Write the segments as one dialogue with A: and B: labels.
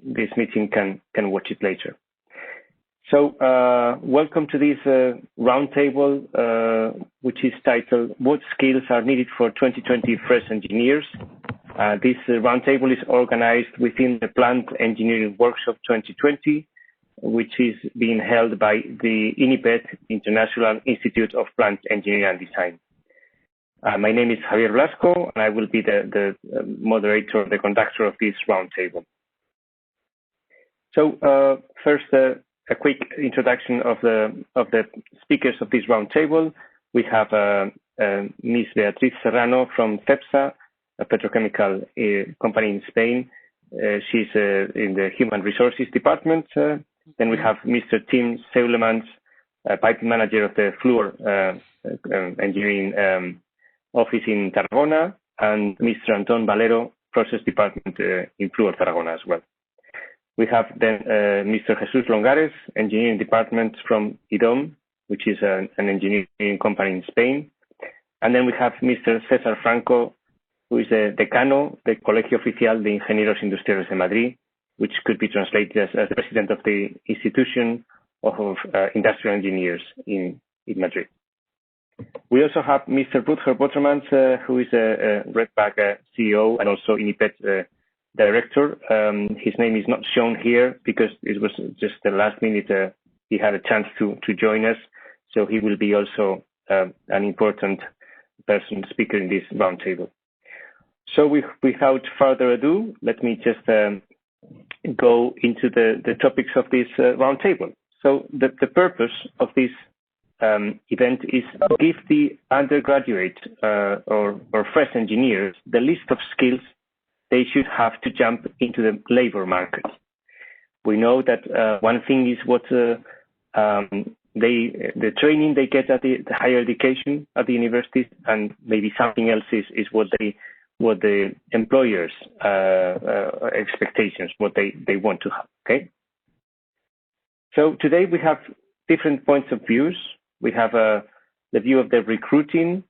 A: this meeting can watch it later. So welcome to this roundtable, which is titled "What Skills Are Needed for 2020 Fresh Engineers?" This roundtable is organized within the Plant Engineering Workshop 2020, which is being held by the INIPED, International Institute of Plant Engineering and Design. My name is Javier Blasco, and I will be the moderator, the conductor of this roundtable. So first, a quick introduction of the speakers of this roundtable. We have Ms. Beatriz Serrano from CEPSA, a petrochemical company in Spain. She's in the Human Resources Department. Then we have Mr. Tim Seulemans, piping manager of the Fluor Engineering Office in Tarragona, and Mr. Anton Valero, Process Department in Fluor Tarragona as well. We have then Mr. Jesus Longares, Engineering Department from IDOM, which is an engineering company in Spain. And then we have Mr. César Franco, who is the Decano del Colegio Oficial de Ingenieros Industriales de Madrid, which could be translated as President of the Institution of Industrial Engineers in Madrid. We also have Mr. Rutger Bottermans, who is a Redback CEO and also INIPED director. His name is not shown here because it was just the last minute he had a chance to join us. So he will be also an important person speaker in this roundtable. So without further ado, let me just go into the topics of this roundtable. So the purpose of this event is to give the undergraduate or fresh engineers the list of skills they should have to jump into the labor market. We know that one thing is what the training they get at the higher education at the universities, and maybe something else is what the employers' expectations, what they want to have. Okay. So today we have different points of views. We have the view of the recruiting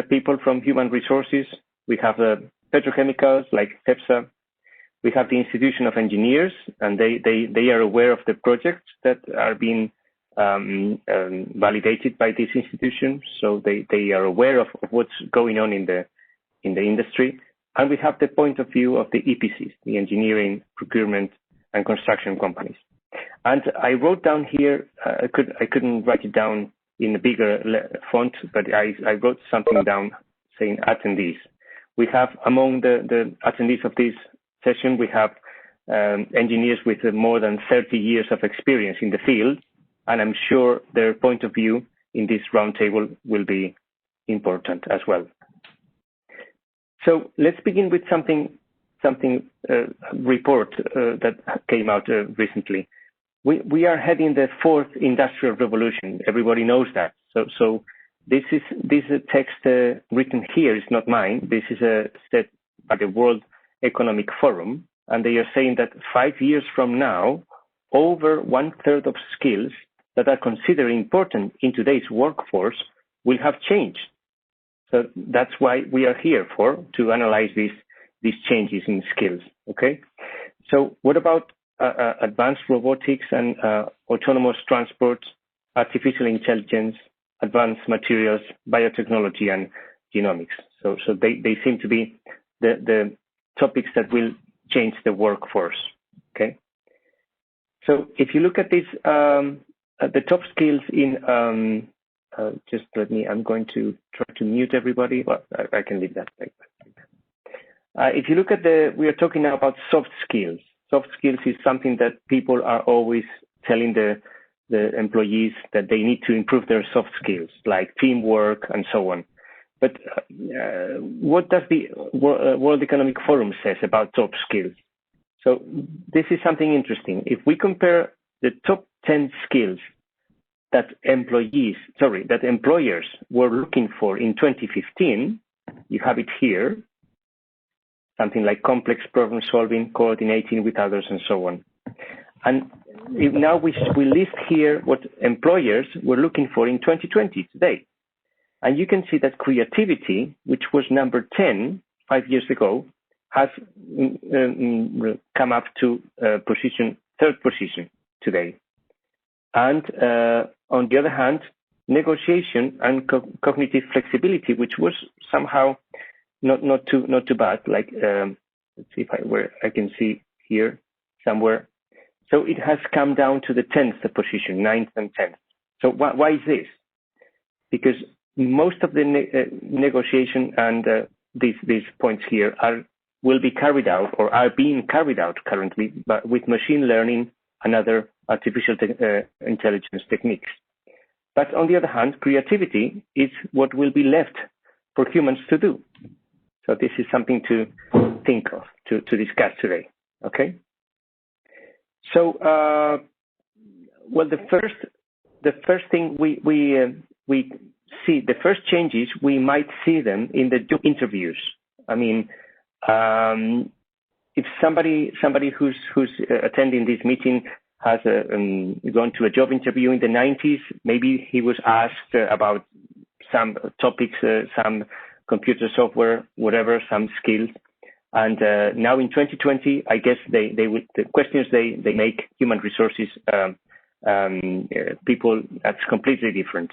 A: people from human resources. We have petrochemicals like CEPSA. We have the Institution of Engineers, and they are aware of the projects that are being validated by this institution. So they are aware of what's going on in the industry. And we have the point of view of the EPCs, the engineering, procurement, and construction companies. And I wrote down here, I couldn't write it down in a bigger font, but I wrote something down saying attendees. We have among the attendees of this session, we have engineers with more than 30 years of experience in the field, and I'm sure their point of view in this roundtable will be important as well. So let's begin with something report that came out recently. We are heading the fourth industrial revolution. Everybody knows that. So this text written here is not mine. This is set by the World Economic Forum, and they are saying that 5 years from now, over 1/3 of skills that are considered important in today's workforce will have changed. So that's why we are here to analyze these changes in skills. Okay. So what about advanced robotics and autonomous transport, artificial intelligence, advanced materials, biotechnology, and genomics? So they seem to be the topics that will change the workforce. Okay. So if you look at this, the top skills in just let me. I'm going to try to mute everybody. Well, I can leave that like that. If you look at we are talking now about soft skills. Soft skills is something that people are always telling the employees that they need to improve their soft skills, like teamwork and so on. But what does the World Economic Forum says about top skills? So this is something interesting. If we compare the top 10 skills that employers were looking for in 2015, you have it here. Something like complex problem solving, coordinating with others, and so on. And now we list here what employers were looking for in 2020 today. And you can see that creativity, which was number 10 5 years ago, has come up to third position today. And on the other hand, negotiation and cognitive flexibility, which was somehow not too bad. Like let's see if I can see here somewhere. So it has come down to the 10th position, 9th and 10th. So why is this? Because most of the negotiation and these points here will be carried out or are being carried out currently, but with machine learning and other artificial intelligence techniques. But on the other hand, creativity is what will be left for humans to do. So this is something to think of, to discuss today. Okay. So, well, the first thing we see, the first changes, we might see them in the job interviews. I mean, if somebody who's attending this meeting has gone to a job interview in the 90s, maybe he was asked about some topics, some computer software, whatever, some skills. And now in 2020, I guess the questions they make human resources people, that's completely different.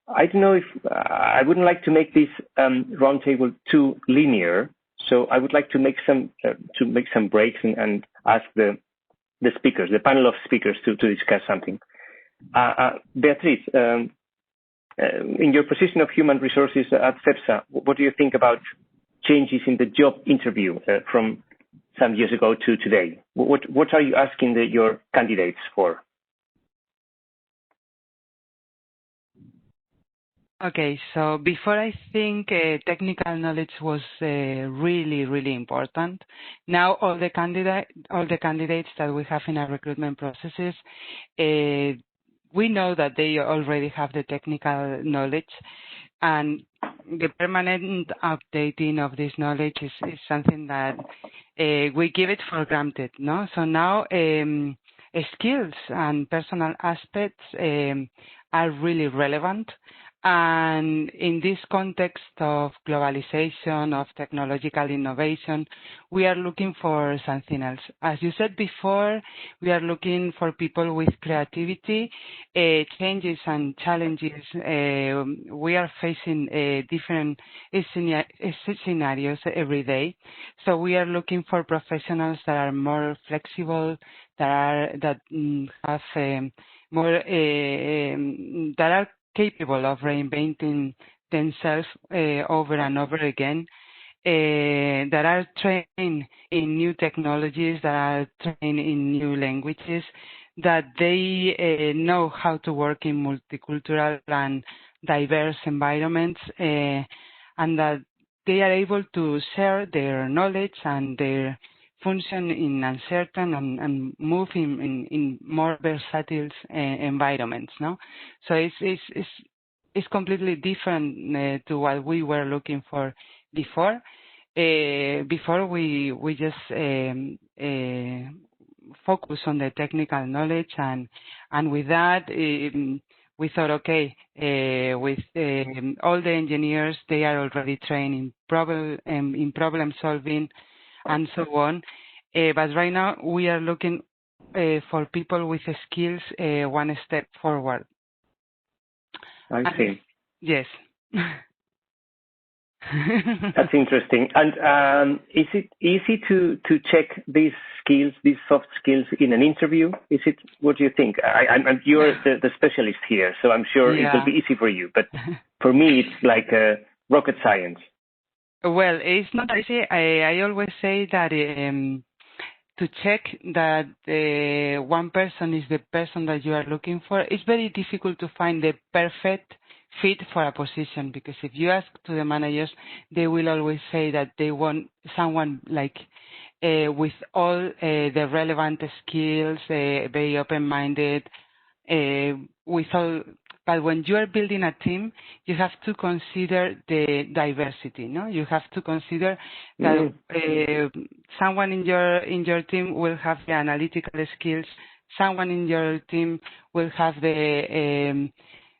A: I don't know if I wouldn't like to make this roundtable too linear, so I would like to make some breaks and ask the speakers, the panel of speakers, to discuss something. Beatriz, in your position of human resources at CEPSA, what do you think about changes in the job interview from some years ago to today? What are you asking your candidates for?
B: Okay, so before I think technical knowledge was really, really important. Now all the candidates that we have in our recruitment processes, we know that they already have the technical knowledge, and the permanent updating of this knowledge is something that we give it for granted, no? So now skills and personal aspects are really relevant. And in this context of globalization, of technological innovation, we are looking for something else. As you said before, we are looking for people with creativity, changes and challenges. We are facing different scenarios every day. So we are looking for professionals that are more flexible, that have more, that are capable of reinventing themselves over and over again, that are trained in new technologies, that are trained in new languages, that they know how to work in multicultural and diverse environments, and that they are able to share their knowledge and their function in uncertain and move in more versatile environments, no? So it's completely different to what we were looking for before. Before we just focus on the technical knowledge, and with that we thought, okay, with all the engineers, they are already trained in problem solving and so on. But right now we are looking for people with skills one step forward.
A: I see.
B: Yes.
A: That's interesting. And is it easy to check these skills, these soft skills, in an interview? Is it? What do you think? You're the specialist here, so I'm sure it will be easy for you. But for me, it's like rocket science.
B: Well, it's not easy. I always say that to check that one person is the person that you are looking for, it's very difficult to find the perfect fit for a position, because if you ask to the managers, they will always say that they want someone like with all the relevant skills, very open-minded, with all. But when you are building a team, you have to consider the diversity. No, you have to consider that someone in your team will have the analytical skills. Someone in your team will have the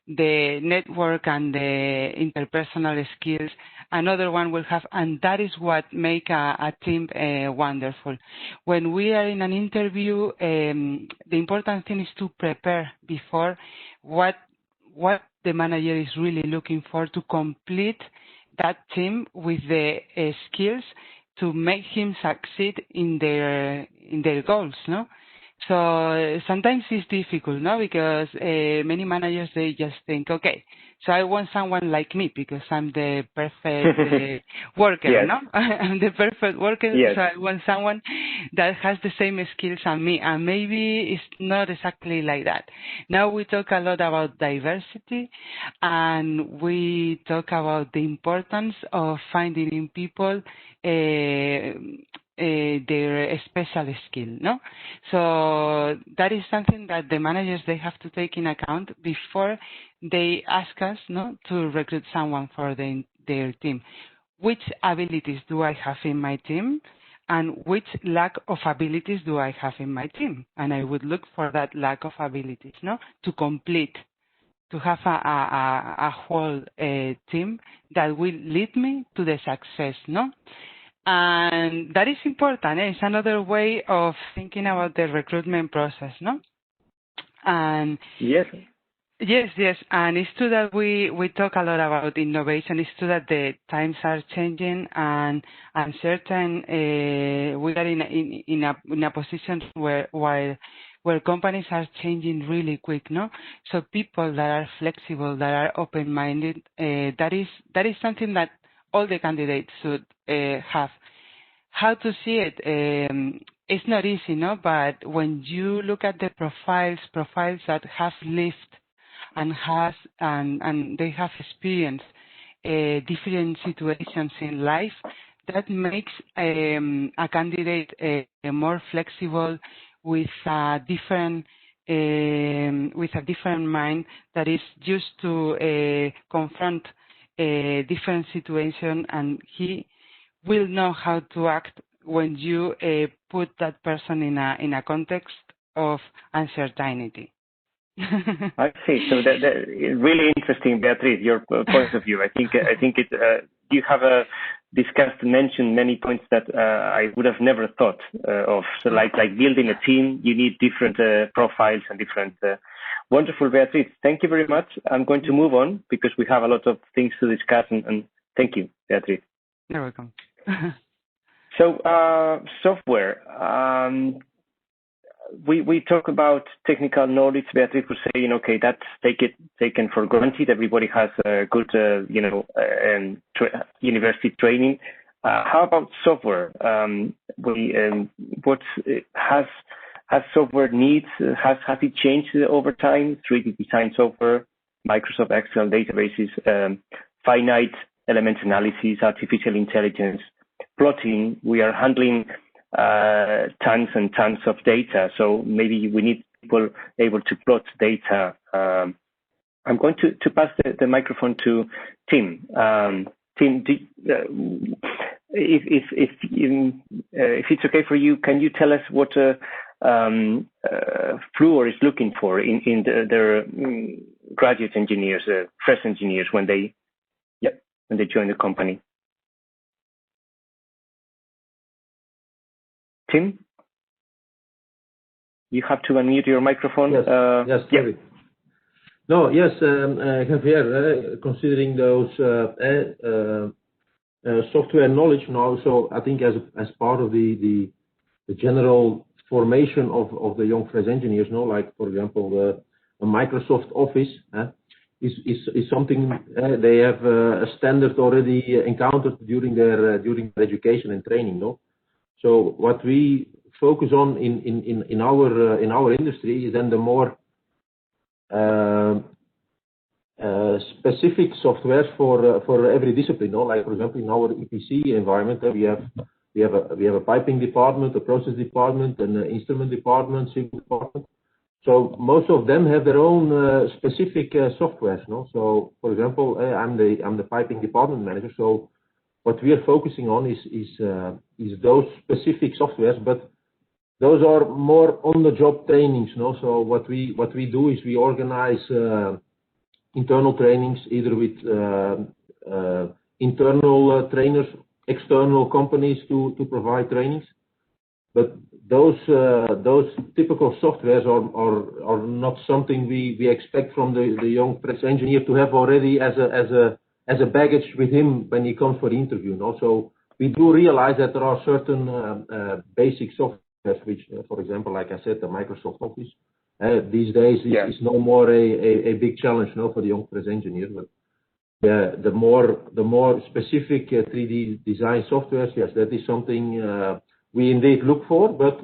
B: network and the interpersonal skills, another one will have, and that is what make a team wonderful. When we are in an interview, the important thing is to prepare before what the manager is really looking for to complete that team with the skills to make him succeed in their goals, no? So sometimes it's difficult, no? Because many managers, they just think, okay, so I want someone like me because I'm the perfect worker,
A: yes.
B: no? I'm the perfect worker,
A: yes.
B: so I want someone that has the same skills as me. And maybe it's not exactly like that. Now we talk a lot about diversity, and we talk about the importance of finding in people their special skill, no? So that is something that the managers, they have to take in account before they ask us, no, to recruit someone for their team. Which abilities do I have in my team, and which lack of abilities do I have in my team? And I would look for that lack of abilities, no, to complete, to have a whole team that will lead me to the success, no? And that is important. It's another way of thinking about the recruitment process, no? And
A: yes.
B: Yes. And it's true that we talk a lot about innovation. It's true that the times are changing, and certain we are in a position where companies are changing really quick, no? So people that are flexible, that are open-minded, that is something that all the candidates should have. How to see it? It's not easy, no? But when you look at the profiles that have lived and they have experienced different situations in life, that makes a candidate more flexible, with a different mind, that is used to confront different situation, and he will know how to act when you put that person in a context of uncertainty.
A: I see. So that really interesting, Beatriz, your point of view. I think it. You have mentioned many points that I would have never thought of. So like building a team, you need different profiles and different. Wonderful, Beatriz. Thank you very much. I'm going to move on because we have a lot of things to discuss. And thank you, Beatriz.
B: You're welcome.
A: So software. We talk about technical knowledge. Beatriz was saying, okay, that's taken for granted. Everybody has a good, university training. How about software? What has software needs? Has it changed over time? 3D design software, Microsoft Excel databases, finite element analysis, artificial intelligence, plotting. We are handling tons and tons of data, so maybe we need people able to plot data. I'm going to pass the microphone to Tim. Tim, if it's okay for you, can you tell us what Fluor is looking for in their graduate engineers, fresh engineers, when they join the company? Tim, you have to unmute your microphone.
C: Yes, sorry. No, yes, Javier, considering those software knowledge now, so I think as part of the general formation of the young fresh engineers, like for example the Microsoft Office is something they have a standard already encountered during their education and training, So what we focus on in our industry is then the more specific software for every discipline. Like for example in our EPC environment, we have a piping department, a process department, an instrument department, civil department. So most of them have their own specific softwares. So for example, I'm the piping department manager. So what we are focusing on is those specific softwares, but those are more on-the-job trainings. So what we do is we organize internal trainings, either with internal trainers, external companies to provide trainings. But those typical softwares are not something we expect from the young press engineer to have already as a baggage with him when he comes for the interview. And also, we do realize that there are certain basic softwares which, for example, like I said, the Microsoft Office, these days is no more a big challenge for the young press engineer. But the more specific 3D design softwares, yes, that is something we indeed look for, but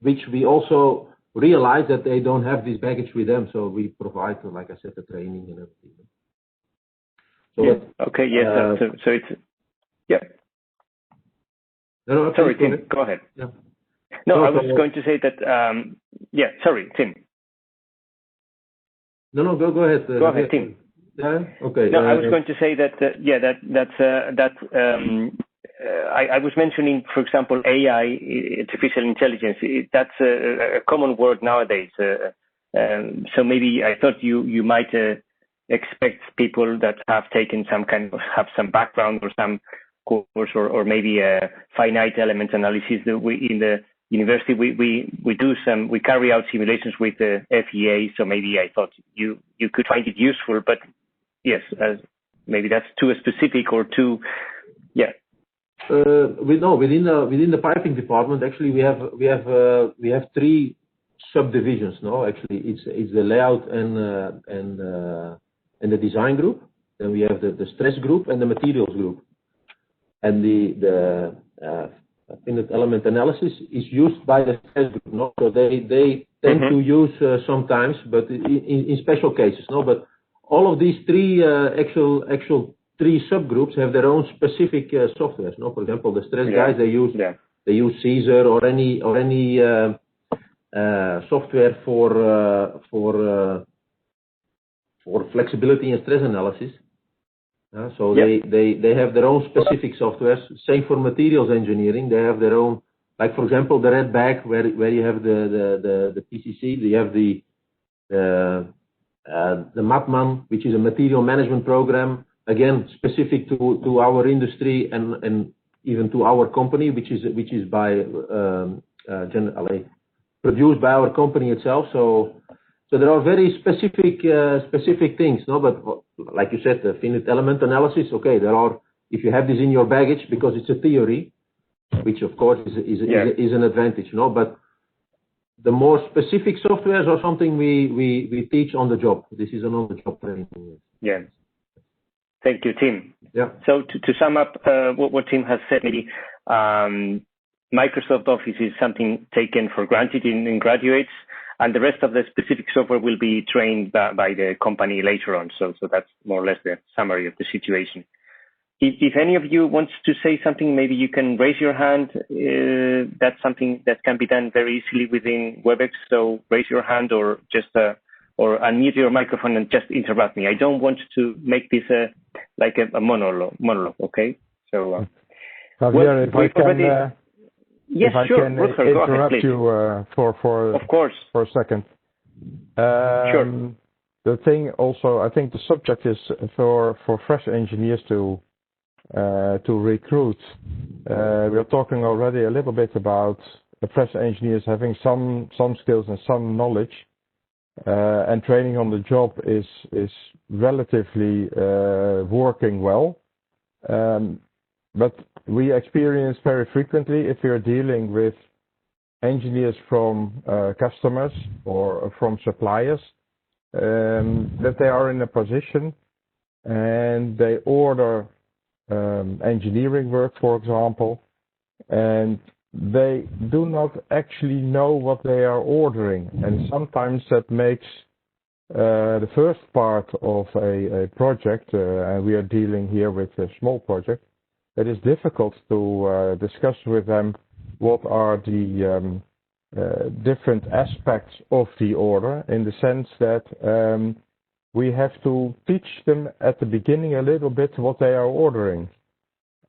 C: which we also realize that they don't have this baggage with them. So we provide, like I said, the training and everything. So
A: okay. Yes. So it's
C: No,
A: sorry, Tim. Go ahead.
C: Yeah.
A: No, I was going to say that. Sorry, Tim.
C: No. Go ahead.
A: Go ahead, Tim.
C: Yeah. Okay.
A: No, I was going to say that. I was mentioning, for example, AI, artificial intelligence. That's a common word nowadays. So maybe I thought you might expect people that have taken have some background or some course or maybe a finite element analysis. That in the university we carry out simulations with the FEA. So maybe I thought you could find it useful, but yes, maybe that's too specific or too, yeah.
C: Within the piping department, actually, we have three subdivisions. No, actually, it's the layout and the design group. Then we have the stress group and the materials group. And the finite element analysis is used by the stress group. No, so they tend to use sometimes, but in special cases. No, but all of these three actual three subgroups have their own specific softwares. No, for example, the stress guys they use Caesar or any software for flexibility and stress analysis. So they have their own specific softwares. Same for materials engineering. They have their own, like for example, the red bag where you have the PCC. You have the MAPMAN, which is a material management program. Again, specific to our industry and even to our company, which is by produced by our company itself. So there are very specific things, no? But like you said, the finite element analysis. Okay, if you have this in your baggage because it's a theory, which of course is an advantage, no? But the more specific softwares are something we teach on the job. This is an on-the-job training.
A: Yeah. Thank you, Tim.
C: Yeah.
A: So to sum up what Tim has said, maybe Microsoft Office is something taken for granted in graduates, and the rest of the specific software will be trained by the company later on. So that's more or less the summary of the situation. If any of you wants to say something, maybe you can raise your hand. That's something that can be done very easily within WebEx. So raise your hand or just or unmute your microphone and just interrupt me. I don't want to make this like a monologue. Okay. So
D: Javier, if I can.
A: Yes,
D: if I
A: sure.
D: can
A: Rutger, go
D: interrupt
A: ahead,
D: you for
A: of course,
D: for a second.
A: Sure.
D: The thing also, I think the subject is for fresh engineers to recruit. We are talking already a little bit about the fresh engineers having some skills and some knowledge, and training on the job is relatively working well. But we experience very frequently, if we are dealing with engineers from customers or from suppliers, that they are in a position and they order engineering work, for example, and they do not actually know what they are ordering. And sometimes that makes the first part of a project, and we are dealing here with a small project, it is difficult to discuss with them what are the different aspects of the order, in the sense that we have to teach them at the beginning a little bit what they are ordering.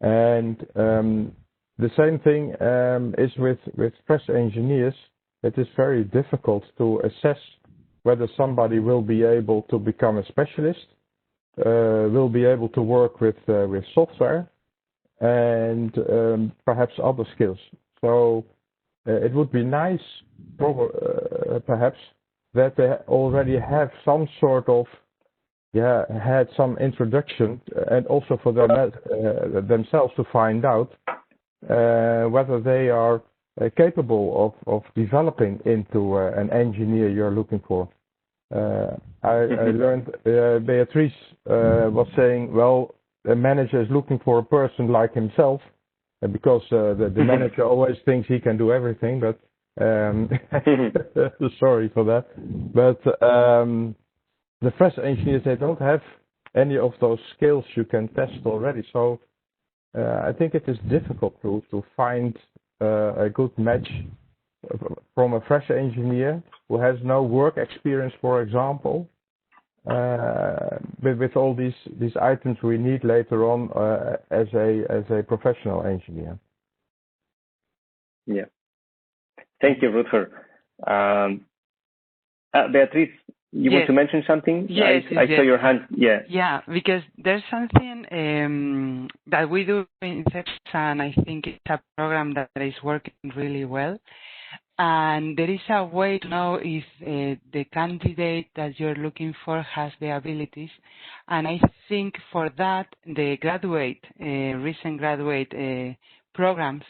D: And the same thing is with fresh engineers. It is very difficult to assess whether somebody will be able to become a specialist will be able to work with software and perhaps other skills. So it would be nice, perhaps, that they already have some sort of had some introduction, and also for them themselves to find out whether they are capable of developing into an engineer you're looking for. I learned Beatrice was saying, well, the manager is looking for a person like himself, because the manager always thinks he can do everything, but sorry for that. But the fresh engineers, they don't have any of those skills you can test already. So I think it is difficult to find a good match from a fresh engineer who has no work experience, for example, with all these items we need later on as a professional engineer.
A: Yeah. Thank you, Rutger. Beatrice, you want to mention something?
B: Yes,
A: I saw your hand. Yeah.
B: Yeah, because there's something that we do in CEPSA, and I think it's a program that is working really well. And there is a way to know if the candidate that you're looking for has the abilities. And I think for that, the recent graduate programs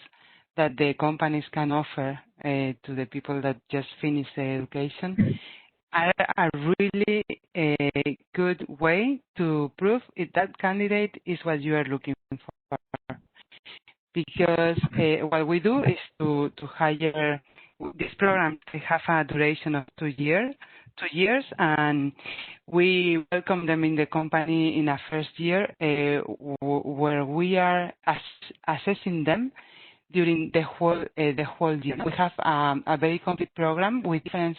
B: that the companies can offer to the people that just finished their education are a really good way to prove if that candidate is what you are looking for. Because what we do is to hire this program. They have a duration of 2 years, and we welcome them in the company in a first year where we are assessing them during the whole year. We have a very complete program with different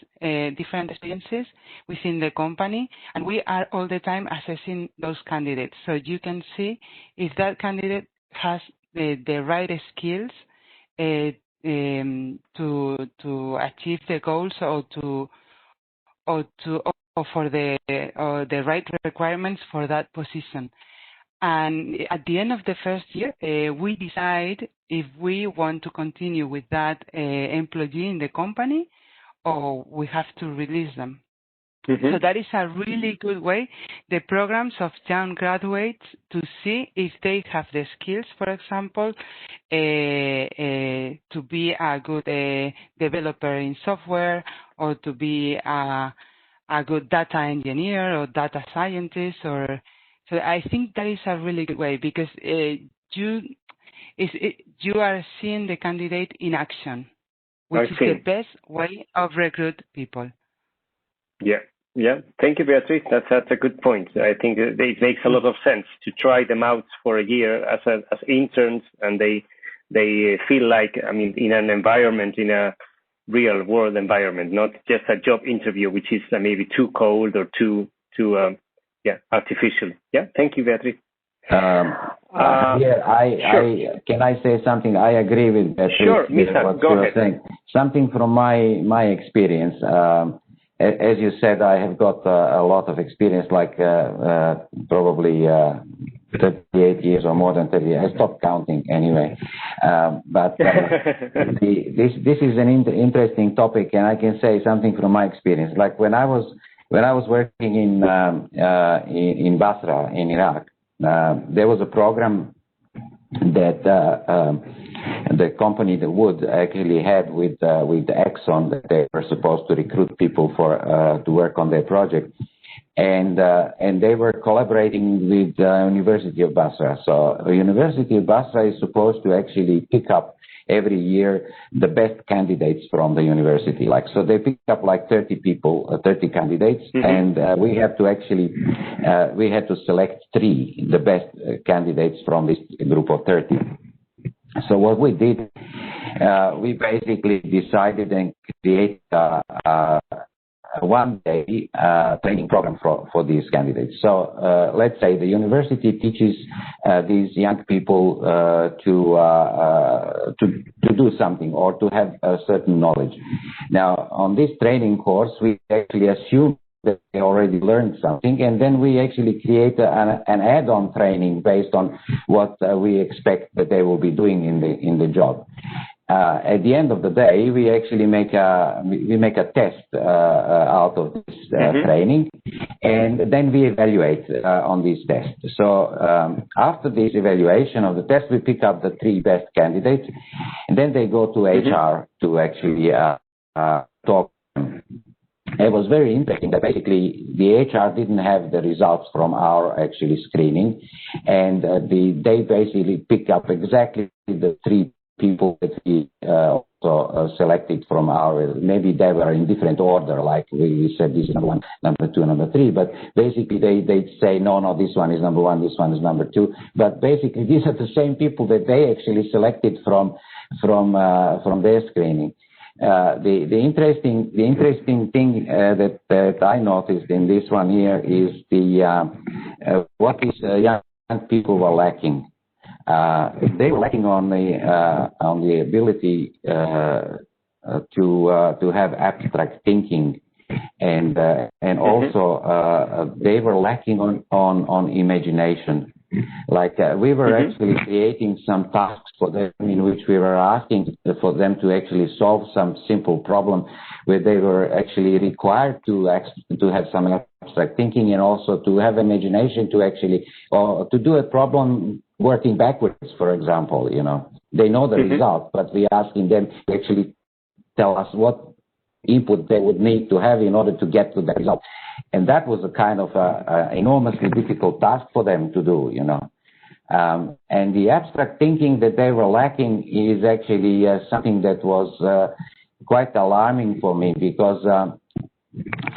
B: experiences within the company, and we are all the time assessing those candidates. So you can see if that candidate has the right skills to achieve the goals, or for the right requirements for that position. And at the end of the first year, we decide if we want to continue with that employee in the company, or we have to release them. So that is a really good way, the programs of young graduates, to see if they have the skills, for example, to be a good developer in software, or to be a good data engineer or data scientist. So I think that is a really good way, because you are seeing the candidate in action, which is the best way of recruit people.
A: Yeah. Thank you, Beatrice. That's a good point. I think it makes a lot of sense to try them out for a year as interns, and they feel like, in an environment, in a real world environment, not just a job interview, which is maybe too cold or too artificial. Yeah. Thank you, Beatrice.
E: Can I say something? I agree with Beatrice.
A: Sure, Mr. Go ahead.
E: Saying. Something from my experience. As you said, I have got a lot of experience, like probably 38 years or more than 30 years. I stopped counting anyway. But this is an interesting topic, and I can say something from my experience. Like when I was working in Basra in Iraq, there was a program that the company, the Wood, actually had with Exxon, that they were supposed to recruit people to work on their project, and they were collaborating with the University of Basra. So the University of Basra is supposed to actually pick up every year the best candidates from the university. So they pick up 30 candidates, and we have to select 3, the best candidates from this group of 30. So what we did, we basically decided and created a one-day training program for these candidates. So let's say the university teaches these young people to do something, or to have a certain knowledge. Now, on this training course, we actually assume that they already learned something, and then we actually create an add-on training based on what we expect that they will be doing in the job. At the end of the day, we actually make a test out of this training, and then we evaluate on these tests. So after this evaluation of the test, we pick up the 3 best candidates, and then they go to HR to actually talk. It was very interesting that basically the HR didn't have the results from our actually screening, and they basically pick up exactly the 3 people that we also selected from our, maybe they were in different order, like we said this is number 1, number 2, number 3, but basically they'd say, no, this one is number 1, this one is number 2, but basically these are the same people that they actually selected from their screening. The interesting thing that I noticed in this one here is what these young people were lacking. They were lacking on the ability to have abstract thinking, and also they were lacking on imagination. Like we were actually creating some tasks for them in which we were asking for them to actually solve some simple problem where they were actually required to have some abstract thinking and also to have imagination to actually to do a problem working backwards, for example. They know the result, but we're asking them to actually tell us what input they would need to have in order to get to the result. And that was a kind of enormously difficult task for them to do, and the abstract thinking that they were lacking is actually something that was quite alarming for me, because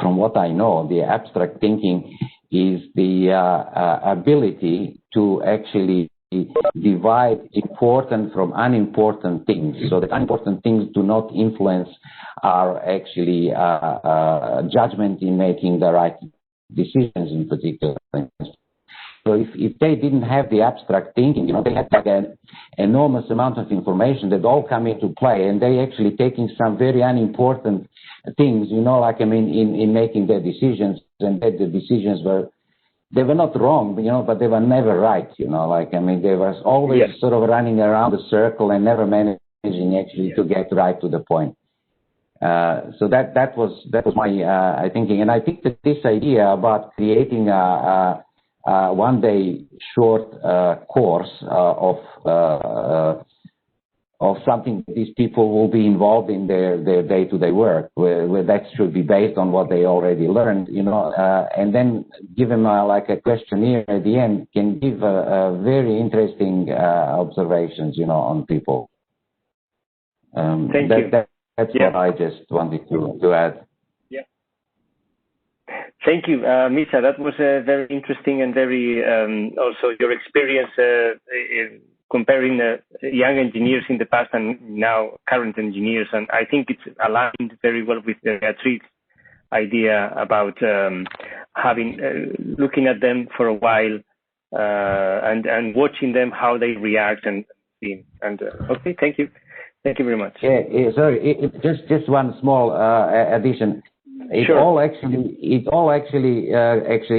E: from what I know, the abstract thinking is the ability to actually divide important from unimportant things, so that unimportant things do not influence our actually judgment in making the right decisions in particular things. So if they didn't have the abstract thinking, they had like an enormous amount of information that all come into play, and they actually taking some very unimportant things, in making their decisions, and that the decisions they were not wrong, but they were never right, they were always sort of running around the circle and never managing actually to get right to the point. So that was my thinking, and I think that this idea about creating a one-day short course of something that these people will be involved in their day-to-day work, where that should be based on what they already learned, and then give them like a questionnaire at the end, can give a very interesting observations, on people.
A: Thank you.
E: That's what I just wanted to add.
A: Yeah. Thank you, Misha. That was very interesting and very also your experience in comparing young engineers in the past and now current engineers. And I think it's aligned very well with Beatrice's idea about looking at them for a while and watching them, how they react and okay, thank you. Thank you very much.
E: Yeah, sorry, just one small addition. It all actually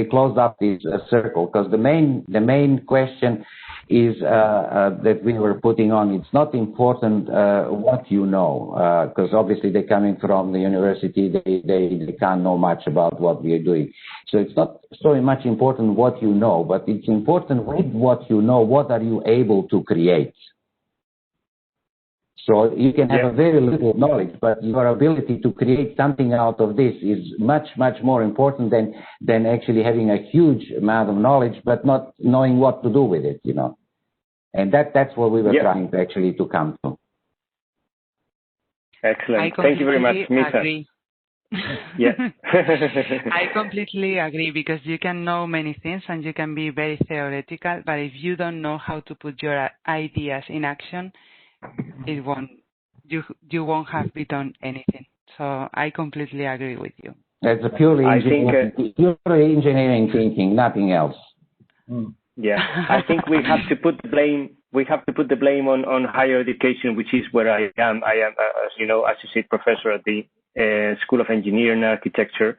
E: closed up this circle, because the main question is that we were putting on. It's not important what you know, because obviously they're coming from the university. They can't know much about what we are doing. So it's not so much important what you know, but it's important with what you know, what are you able to create. So you can have a very little knowledge, but your ability to create something out of this is much, much more important than actually having a huge amount of knowledge, but not knowing what to do with it, And that's what we were trying to actually to come to.
A: Excellent. Thank you very much, Misha.
B: Agree. I completely agree, because you can know many things and you can be very theoretical, but if you don't know how to put your ideas in action, you won't have done anything. So I completely agree with you.
E: That's a purely engineering thinking, nothing else.
A: Yeah, I think we have to put the blame. We have to put the blame on higher education, which is where I am. I am, as you know, associate professor at the School of Engineering and Architecture.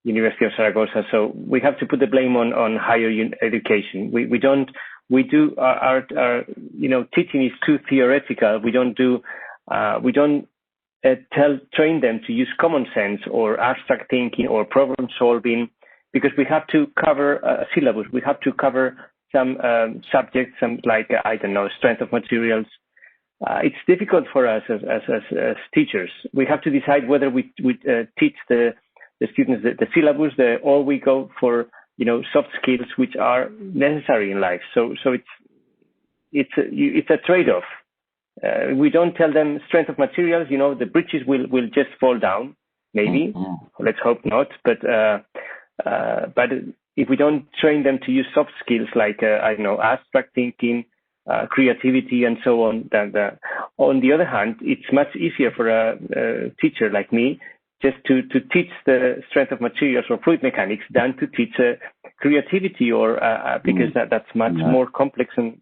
A: University of Zaragoza. So we have to put the blame on higher education. We don't. We do our teaching is too theoretical. We don't train them to use common sense or abstract thinking or problem solving, because we have to cover a syllabus. We have to cover some subjects, some like strength of materials. It's difficult for us as teachers. We have to decide whether we teach the students the syllabus, or we go for soft skills which are necessary in life. So it's a trade-off. We don't tell them strength of materials. The bridges will just fall down. Maybe. Let's hope not. But if we don't train them to use soft skills like abstract thinking, creativity, and so on, then on the other hand, it's much easier for a teacher like me just to teach the strength of materials or fluid mechanics than to teach creativity or because that's much more complex and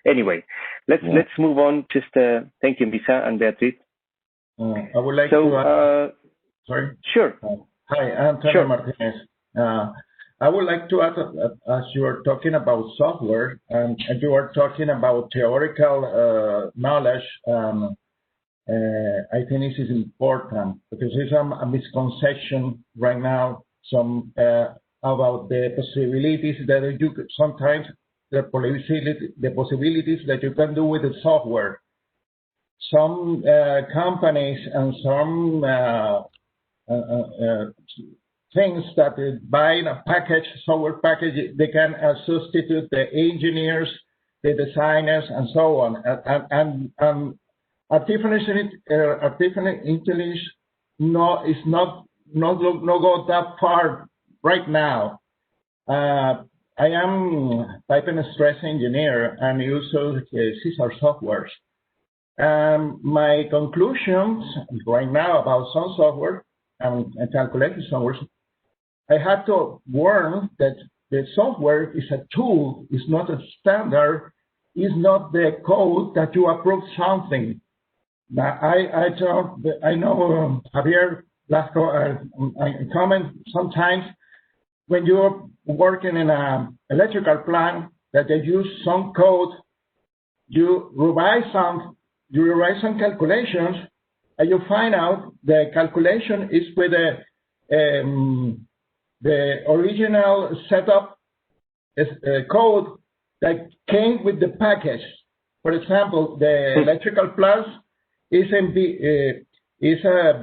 A: anyway, let's move on. Just thank you, Misa and Beatriz.
F: I would like to sorry.
A: Sure.
F: Hi, Antonio Martinez. I would like to add, as you are talking about software and you are talking about theoretical knowledge. I think this is important because there's a misconception right now about the possibilities that you could, sometimes the possibilities that you can do with the software. Some companies and some things that buy a software package, they can substitute the engineers, the designers, and so on. And artificial intelligence is not go that far right now. I am type and stress engineer and also Caesar softwares. My conclusions right now about some software and calculated software, I had to warn that the software is a tool, it's not a standard, it's not the code that you approve something. Now, I know Javier Blasco, I comment sometimes when you're working in an electrical plant that they use some code, you revise some calculations, and you find out the calculation is with the original setup code that came with the package. For example, the electrical plant is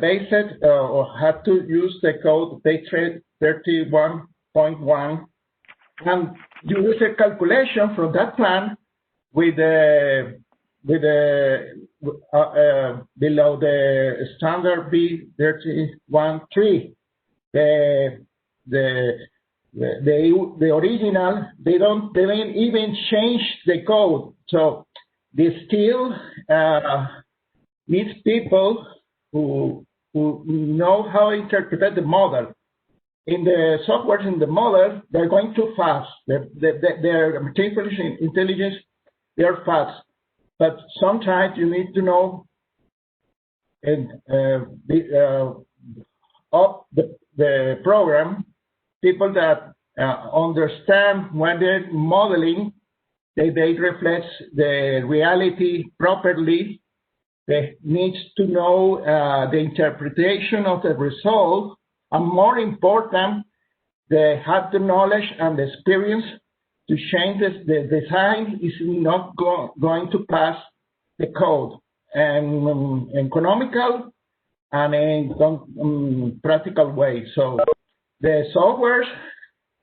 F: based or had to use the code P31.1, and you use a calculation from that plan with below the standard B31.3. The original, they don't even change the code, so they still needs people who know how to interpret the model. In the software, in the model, they're going too fast. Their artificial intelligence, they're fast. But sometimes you need to know the program, people that understand when they're modeling, they reflect the reality properly. They need to know the interpretation of the result, and more important, they have the knowledge and the experience to change the design is not going to pass the code, and economical and in practical way. So the software,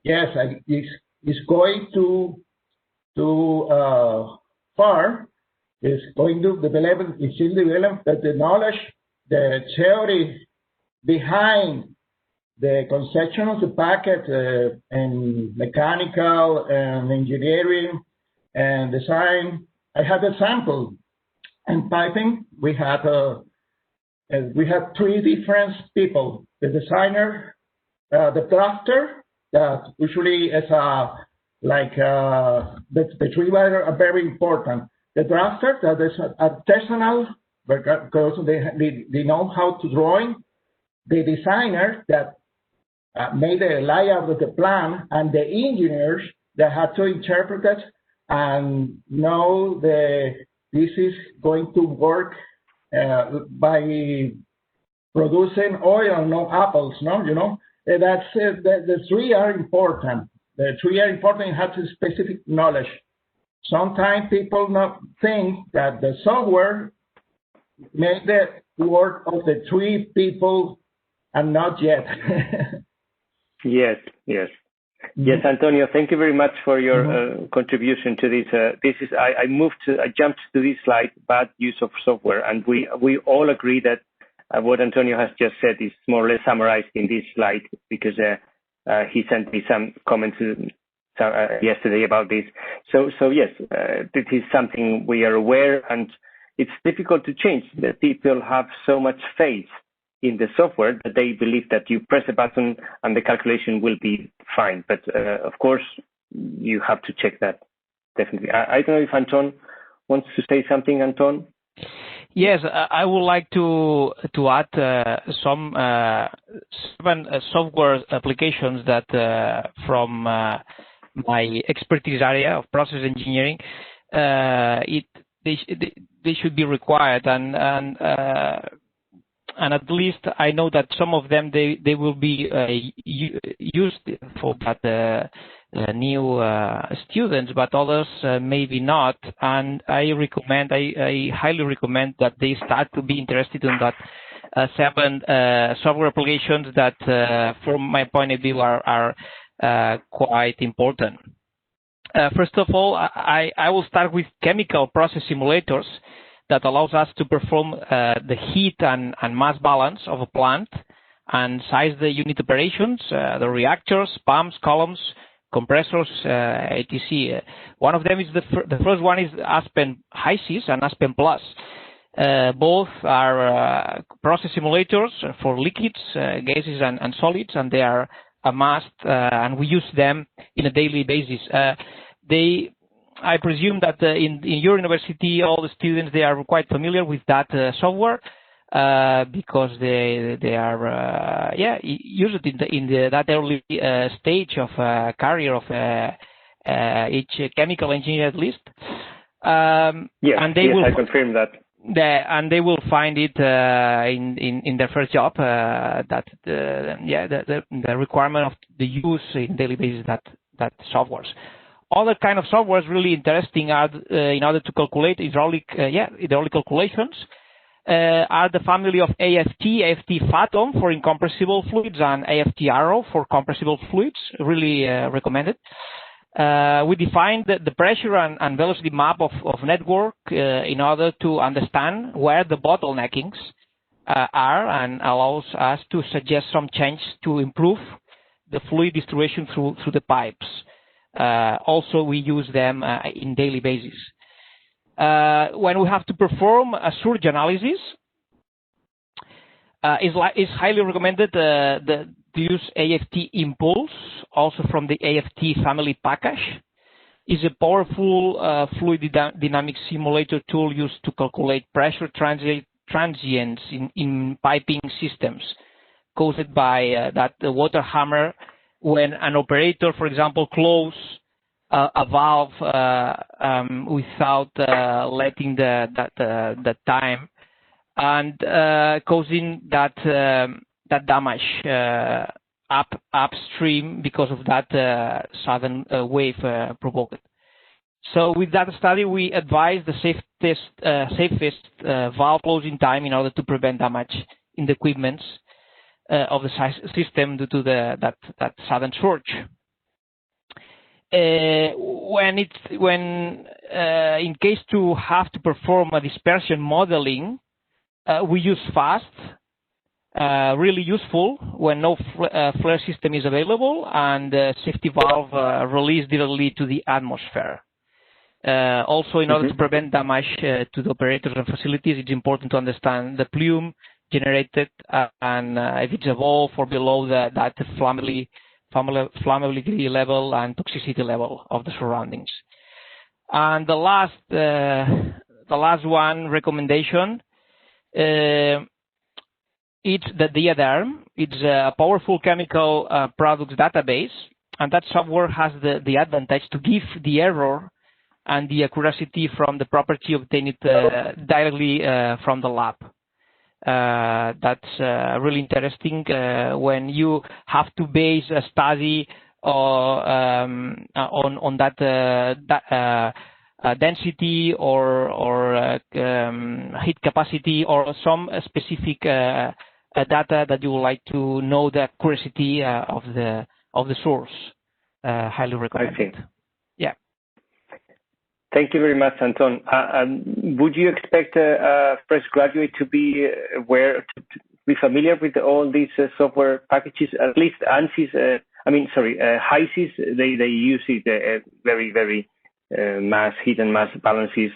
F: yes, is going too far. It's going to develop, it's in development, but the knowledge, the theory behind the conception of the packet and mechanical and engineering and design. I have a sample. In piping, we had three different people: the designer, the drafter, that usually is the three are very important. The drafter, that is artisanal because they know how to drawing. The designer, that made a layout of the plan, and the engineers that had to interpret it and know this is going to work by producing oil, no apples, no, you know. That's the three are important. The three are important and have specific knowledge. Sometimes people not think that the software made the work of the three people and not yet.
A: Yes. Yes, Antonio, thank you very much for your contribution to this. I jumped to this slide, bad use of software, and we all agree that what Antonio has just said is more or less summarized in this slide, because he sent me some comments yesterday about this. So yes, this is something we are aware, and it's difficult to change. That people have so much faith in the software that they believe that you press a button and the calculation will be fine. But of course, you have to check that, definitely. I don't know if Anton wants to say something, Anton?
G: Yes, I would like to add some 7 software applications that from my expertise area of process engineering, they should be required, and at least I know that some of them they will be used for that new students, but others maybe not. And I highly recommend that they start to be interested in that 7 software applications that, from my point of view, are quite important. First of all, I will start with chemical process simulators that allows us to perform the heat and mass balance of a plant and size the unit operations, the reactors, pumps, columns, compressors, etc. One of them is the first one is Aspen HYSYS and Aspen Plus. Both are process simulators for liquids, gases, and solids, and they are a must, and we use them in a daily basis. I presume that in your university, all the students, they are quite familiar with that software because they are used in that early stage of career of each chemical engineer at least.
A: Yes, I confirm that.
G: And they will find it in their first job. The requirement of the use in daily basis that softwares. Other kind of software is really interesting in order to calculate hydraulic calculations. Are the family of AFT Fathom for incompressible fluids and AFT Arrow for compressible fluids. Really recommended. We defined the pressure and velocity map of network in order to understand where the bottleneckings are, and allows us to suggest some change to improve the fluid distribution through the pipes. Also, we use them in daily basis. When we have to perform a surge analysis, is highly recommended to use AFT Impulse, also from the AFT family package. Is a powerful fluid dynamic simulator tool used to calculate pressure transients in piping systems caused by the water hammer when an operator, for example, close a valve without letting the time, and causing that damage upstream because of that sudden wave provoked. So with that study, we advise the safest valve closing time in order to prevent damage in the equipment of the system due to that sudden surge. When in case to have to perform a dispersion modeling, we use FAST, really useful when no flare system is available and safety valve released directly to the atmosphere. Also, in order to prevent damage to the operators and facilities, it's important to understand the plume generated and if it's above or below that flammability level and toxicity level of the surroundings. And the last one recommendation it's the DIADERM. It's a powerful chemical products database, and that software has the advantage to give the error and the accuracy from the property obtained directly from the lab. That's really interesting when you have to base a study on that density or heat capacity or some specific data that you would like to know the accuracy of the source. Highly recommended. Yeah.
A: Thank you very much, Anton. Would you expect a fresh graduate to be aware, to be familiar with all these software packages? At least ANSYS, HYSYS, they use it very, very heat and mass balances.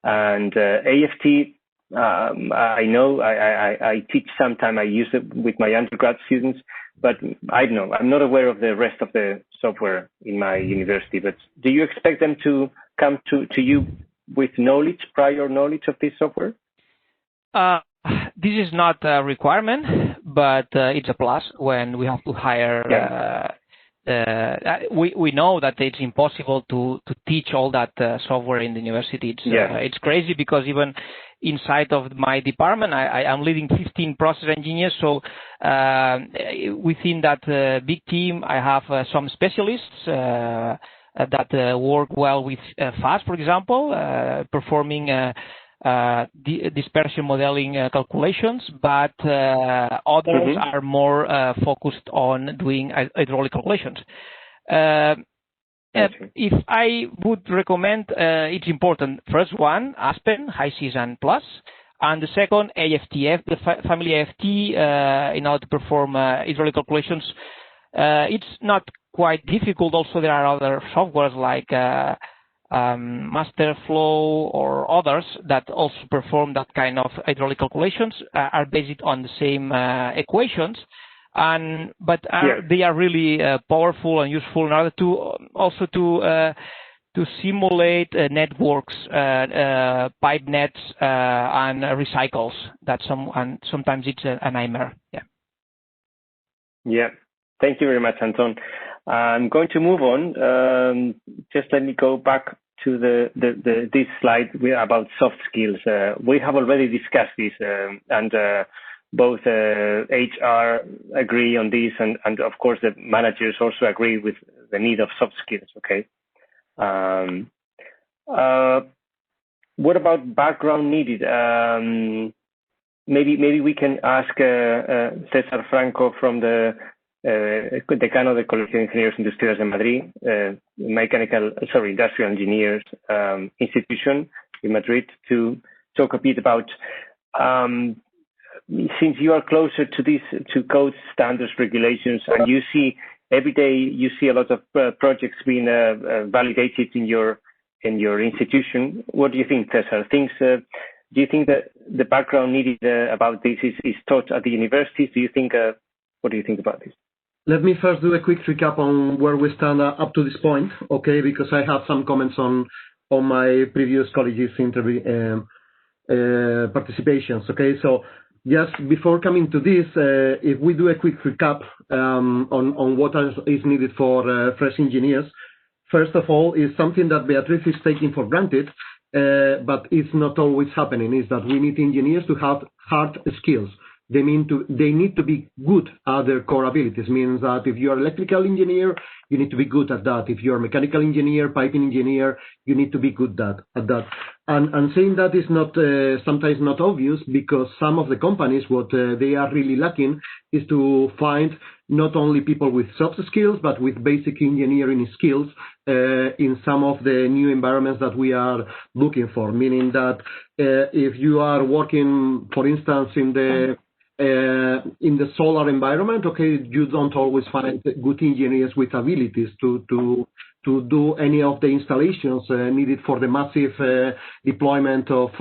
A: And AFT, I know, I teach sometime, I use it with my undergrad students, but I don't know, I'm not aware of the rest of the software in my university. But do you expect them to come to you with prior knowledge of this software?
G: This is not a requirement, but it's a plus when we have to hire. We know that it's impossible to teach all that software in the university. It's crazy because even inside of my department, I'm leading 15 process engineers. So within that big team, I have some specialists that work well with FAST, for example, performing dispersion modeling calculations, but others are more focused on doing hydraulic calculations. If I would recommend, it's important. First one, Aspen, HYSYS, and Plus. And the second, AFTF, the family AFT, in order to perform hydraulic calculations. It's not quite difficult. Also, there are other softwares like Masterflow or others that also perform that kind of hydraulic calculations, are based on the same equations. But they are really powerful and useful in order to also to simulate networks, pipe nets, and recycles. And sometimes it's a nightmare.
A: Yeah. Thank you very much, Anton. I'm going to move on. Just let me go back to this slide about soft skills. We have already discussed this, and both HR agree on this, and of course the managers also agree with the need of soft skills. Okay. What about background needed? Maybe we can ask César Franco from the Decano de Colegio de Ingenieros Industriales de Madrid, Industrial Engineers Institution in Madrid, to talk a bit about, since you are closer to code standards, regulations, and you see every day, you see a lot of projects being validated in your institution. What do you think, César? Do you think that the background needed about this is taught at the universities? What do you think about this?
H: Let me first do a quick recap on where we stand up to this point, okay? Because I have some comments on my previous colleagues' participations, okay? So just before coming to this, if we do a quick recap on what is needed for fresh engineers, first of all, is something that Beatriz is taking for granted, but it's not always happening, is that we need engineers to have hard skills. They need to be good at their core abilities. Means that if you're an electrical engineer, you need to be good at that. If you're a mechanical engineer, piping engineer, you need to be good at that. And saying that is not sometimes not obvious, because some of the companies, what they are really lacking is to find not only people with soft skills, but with basic engineering skills in some of the new environments that we are looking for. Meaning that if you are working, for instance, in the solar environment, okay, you don't always find good engineers with abilities to do any of the installations needed for the massive deployment of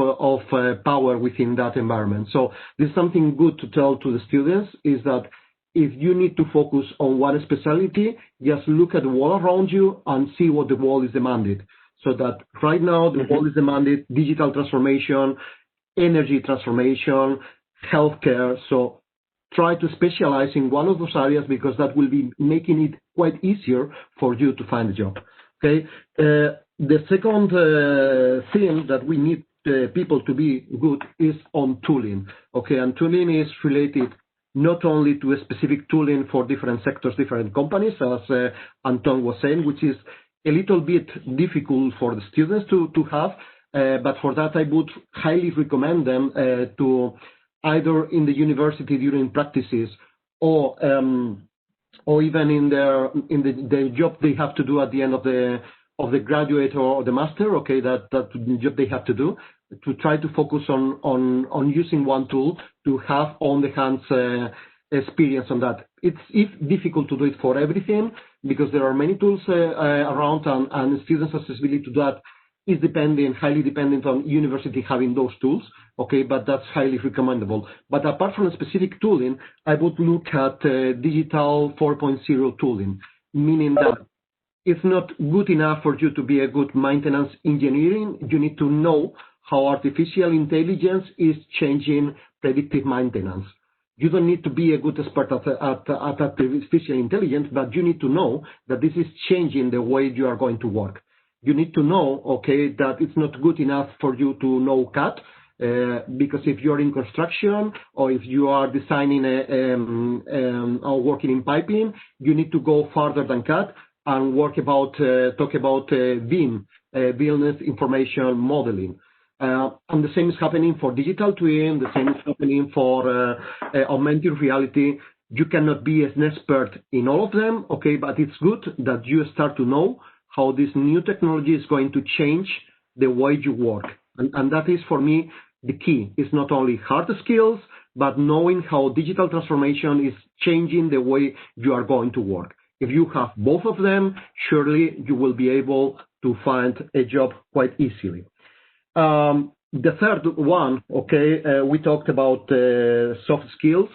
H: power within that environment. So this is something good to tell to the students, is that if you need to focus on one specialty, just look at the wall around you and see what the wall is demanded. So that right now the wall is demanded digital transformation, energy transformation, healthcare. So try to specialize in one of those areas because that will be making it quite easier for you to find a job. Okay. The second thing that we need people to be good is on tooling. Okay, and tooling is related not only to a specific tooling for different sectors, different companies, as Anton was saying, which is a little bit difficult for the students to have, but for that I would highly recommend them to either in the university during practices or even in the job they have to do at the end of the graduate or the master, okay, that job they have to do, to try to focus on using one tool to have on the hands experience on that. It's difficult to do it for everything because there are many tools around and students' accessibility to that is highly dependent on university having those tools, okay, but that's highly recommendable. But apart from specific tooling, I would look at digital 4.0 tooling, meaning that it's not good enough for you to be a good maintenance engineering. You need to know how artificial intelligence is changing predictive maintenance. You don't need to be a good expert at artificial intelligence, but you need to know that this is changing the way you are going to work. You need to know, okay, that it's not good enough for you to know CAD, because if you're in construction or if you are designing or working in piping, you need to go further than CAD and talk about BIM, Business Information Modeling. And the same is happening for digital twin, the same is happening for augmented reality. You cannot be an expert in all of them, okay, but it's good that you start to know how this new technology is going to change the way you work. And that is, for me, the key. It's not only hard skills, but knowing how digital transformation is changing the way you are going to work. If you have both of them, surely you will be able to find a job quite easily. The third one, okay, we talked about soft skills.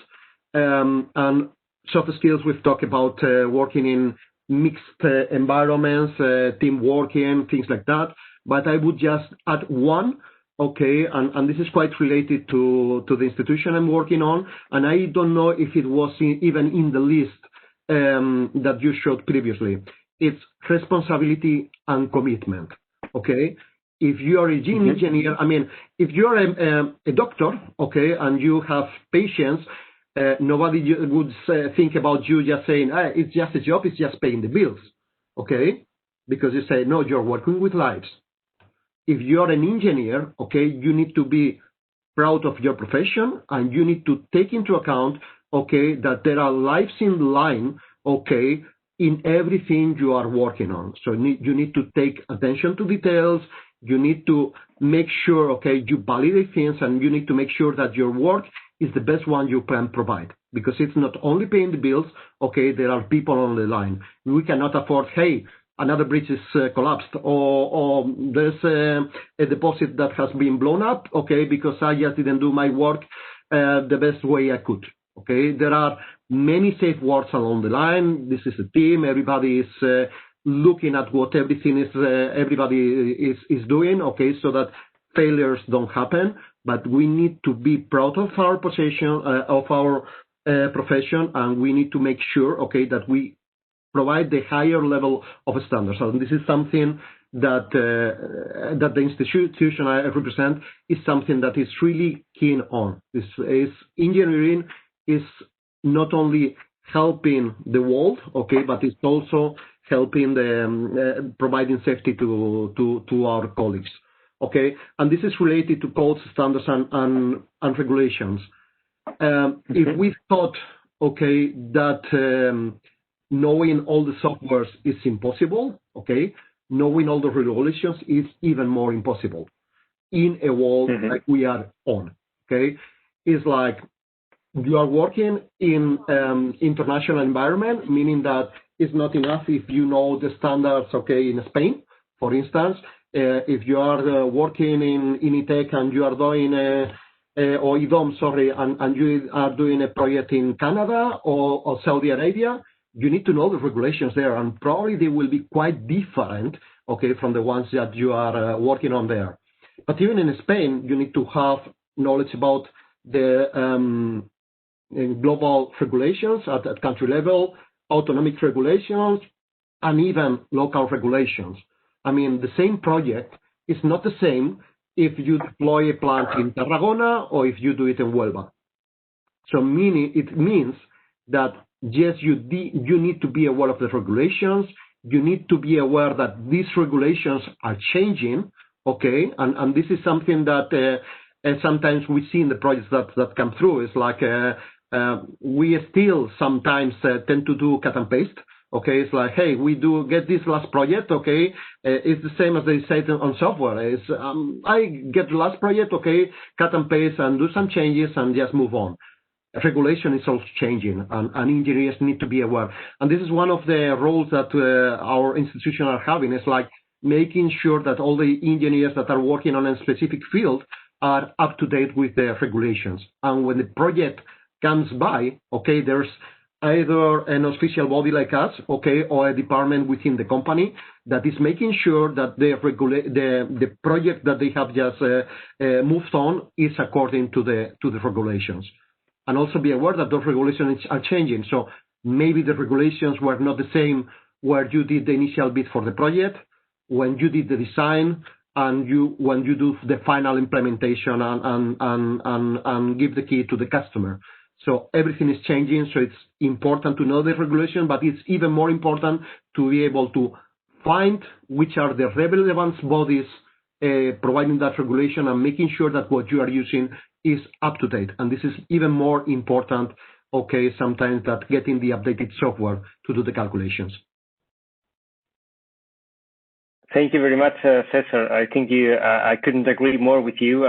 H: And soft skills, we've talked about working in mixed environments, team working, things like that. But I would just add one, okay, and this is quite related to the institution I'm working on. And I don't know if it was even in the list that you showed previously. It's responsibility and commitment, okay? If you are a gene engineer, I mean, if you're a doctor, okay, and you have patients, nobody would think about you just saying, it's just a job, it's just paying the bills, okay? Because you say, no, you're working with lives. If you're an engineer, okay, you need to be proud of your profession and you need to take into account, okay, that there are lives in the line, okay, in everything you are working on. So you need to take attention to details. You need to make sure, okay, you validate things, and you need to make sure that your work is the best one you can provide. Because it's not only paying the bills, okay, there are people on the line. We cannot afford, hey, another bridge is collapsed, or there's a deposit that has been blown up, okay, because I just didn't do my work the best way I could. Okay, there are many safeguards along the line. This is a team. Everybody is looking at what everybody is doing. Okay, so that failures don't happen. But we need to be proud of our profession, and we need to make sure, okay, that we provide the higher level of standards. And this is something that the institution I represent is something that is really keen on. This is engineering is not only helping the world, okay, but it's also helping providing safety to our colleagues, okay. And this is related to codes, standards, and regulations. If we thought, okay, that knowing all the softwares is impossible, okay, knowing all the regulations is even more impossible in a world like we are on, okay. It's like you are working in international environment, meaning that it's not enough if you know the standards, okay, in Spain, for instance. If you are working in ITEC and you are doing or IDOM, sorry, and you are doing a project in Canada or Saudi Arabia, you need to know the regulations there, and probably they will be quite different, okay, from the ones that you are working on there. But even in Spain, you need to have knowledge about the global regulations at country level, autonomic regulations, and even local regulations. I mean, the same project is not the same if you deploy a plant in Tarragona or if you do it in Huelva. So it means that, yes, you need to be aware of the regulations. You need to be aware that these regulations are changing, okay? And this is something that sometimes we see in the projects that come through. It's like we still sometimes tend to do cut and paste. Okay, it's like, hey, we do get this last project, okay, it's the same as they say on software. It's, I get the last project, okay, cut and paste and do some changes and just move on. Regulation is also changing, and engineers need to be aware. And this is one of the roles that our institution are having. It's like making sure that all the engineers that are working on a specific field are up to date with the regulations. And when the project comes by, okay, there's either an official body like us, okay, or a department within the company that is making sure that the project that they have just moved on is according to the regulations. And also be aware that those regulations are changing. So maybe the regulations were not the same where you did the initial bid for the project, when you did the design, and when you do the final implementation and give the key to the customer. So everything is changing, so it's important to know the regulation, but it's even more important to be able to find which are the relevant bodies providing that regulation and making sure that what you are using is up to date. And this is even more important, okay, sometimes that getting the updated software to do the calculations.
A: Thank you very much, Cesar. I think I couldn't agree more with you.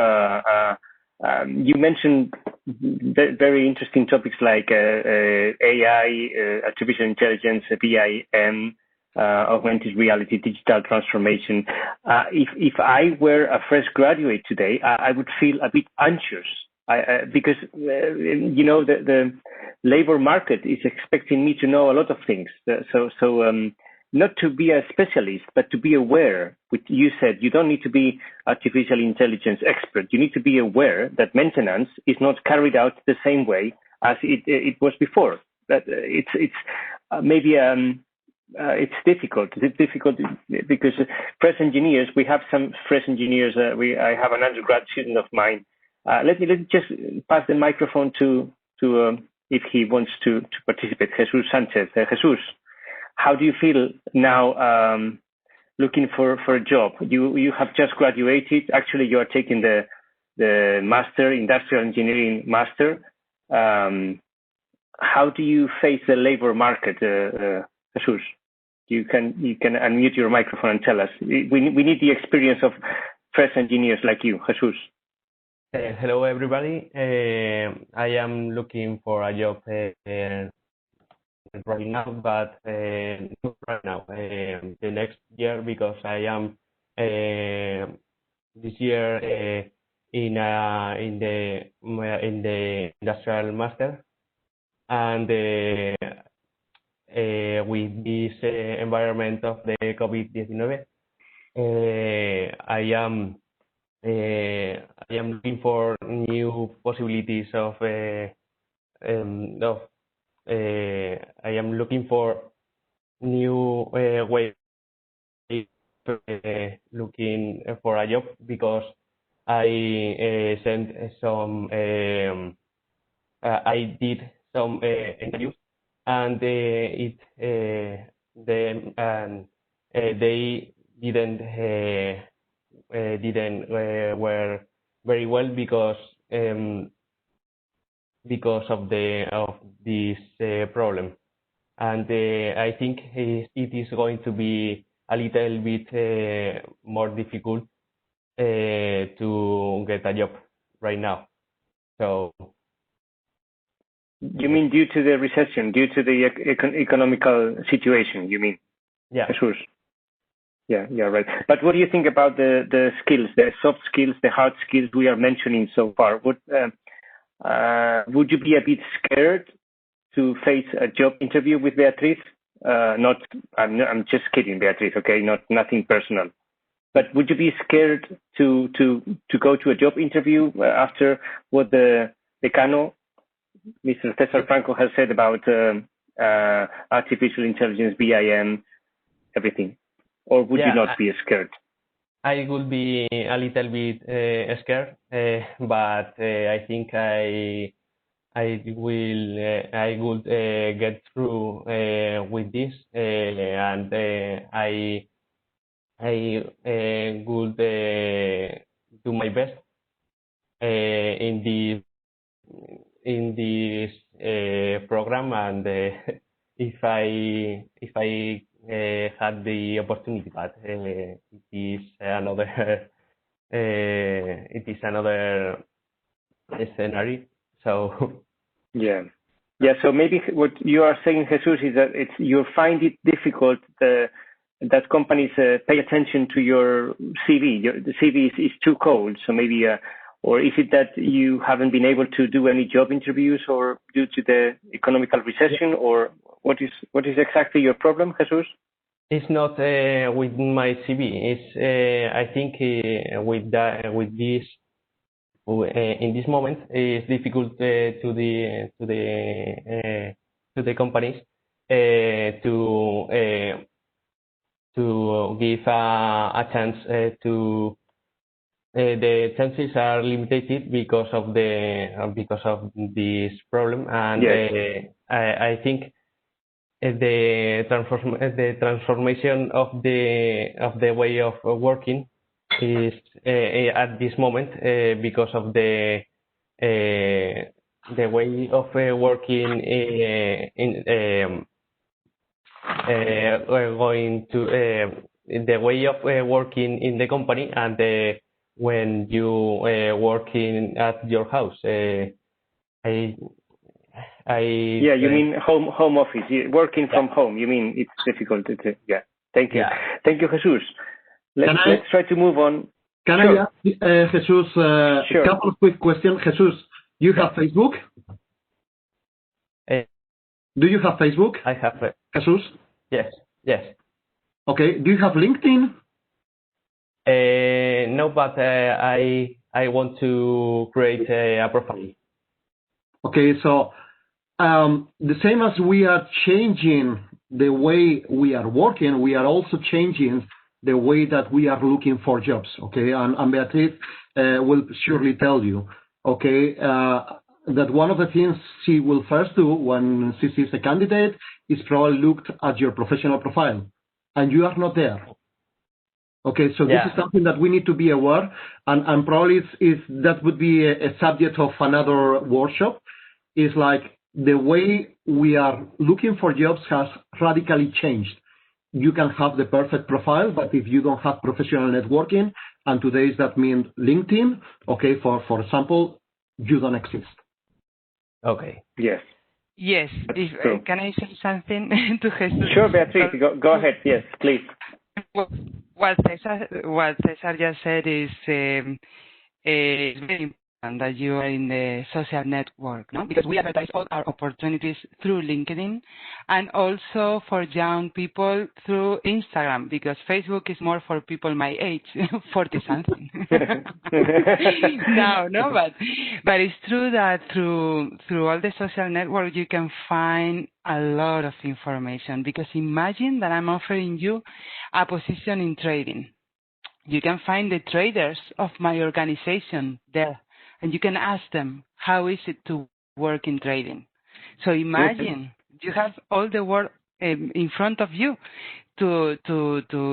A: You mentioned very interesting topics like AI, artificial intelligence, BIM, augmented reality, digital transformation. If I were a fresh graduate today, I would feel a bit anxious because the labor market is expecting me to know a lot of things. So not to be a specialist, but to be aware. You said you don't need to be artificial intelligence expert. You need to be aware that maintenance is not carried out the same way as it was before. That it's maybe it's difficult. It's difficult because fresh engineers. We have some fresh engineers. I have an undergrad student of mine. Let me just pass the microphone to if he wants to participate. Jesus Sanchez. Jesus, how do you feel now looking for a job? You have just graduated. Actually, you are taking the master, industrial engineering master. How do you face the labor market, Jesus? You can unmute your microphone and tell us. We need the experience of fresh engineers like you, Jesus.
I: Hello, everybody. I am looking for a job right now, but not right now. The next year, because I am this year in the industrial master, and with this environment of the COVID-19, I am looking for new possibilities of I am looking for new ways looking for a job, because I sent some I did some interviews, and they didn't were very well, because of this problem, and I think it is going to be a little bit more difficult to get a job right now. So
A: you mean due to the recession, due to the economical situation? You mean?
I: Yeah.
A: Jesus. Yeah, right. But what do you think about the skills, the soft skills, the hard skills we are mentioning so far? Would you be a bit scared to face a job interview with Beatriz? I'm just kidding, Beatriz. Okay, nothing personal. But would you be scared to go to a job interview after what the Decano Mr. Cesar Franco has said about artificial intelligence, BIM, everything? Or would you not be scared?
I: I would be a little bit scared, but I think I would get through with this, and I would do my best in this program, and if I had the opportunity, but it is another scenario. So
A: yeah. So maybe what you are saying, Jesus, is that you find it difficult that companies pay attention to your CV. The CV is too cold, so maybe. Or is it that you haven't been able to do any job interviews, or due to the economical recession, or what is exactly your problem, Jesus?
I: It's not with my CV. It's I think with this in this moment it's difficult to the companies to give a chance to. The chances are limited because of this problem, and
A: yes.
I: I think the transformation of the way of working is at this moment because of the way of working going to the way of working in the company, and when you working at your house. You
A: mean home office, working from home. You mean it's difficult. Yeah. Thank you. Thank you, Jesus. Let's try to move on.
H: Can I ask Jesus a couple of quick questions? Jesus, you have Facebook? Do you have Facebook?
I: I have.
H: Jesus?
I: Yes.
H: Okay. Do you have LinkedIn?
I: No, but I want to create a profile.
H: Okay, so the same as we are changing the way we are working, we are also changing the way that we are looking for jobs. Okay, and Beatriz will surely tell you. Okay, that one of the things she will first do when she sees a candidate is probably look at your professional profile, and you are not there. Okay, so this is something that we need to be aware, and probably that would be a subject of another workshop. Is like the way we are looking for jobs has radically changed. You can have the perfect profile, but if you don't have professional networking, and today that means LinkedIn, okay, for example, you don't exist.
I: Okay.
A: Yes.
B: Can I say something to Jesus?
A: Sure, Beatriz, go ahead. Yes, please.
B: What Cesar just said is very important that you are in the social network, no? Because we advertise all our opportunities through LinkedIn, and also for young people through Instagram, because Facebook is more for people my age, 40-something. No, but it's true that through all the social network you can find a lot of information, because imagine that I'm offering you a position in trading. You can find the traders of my organization there, and you can ask them, how is it to work in trading? So imagine you have all the work in front of you to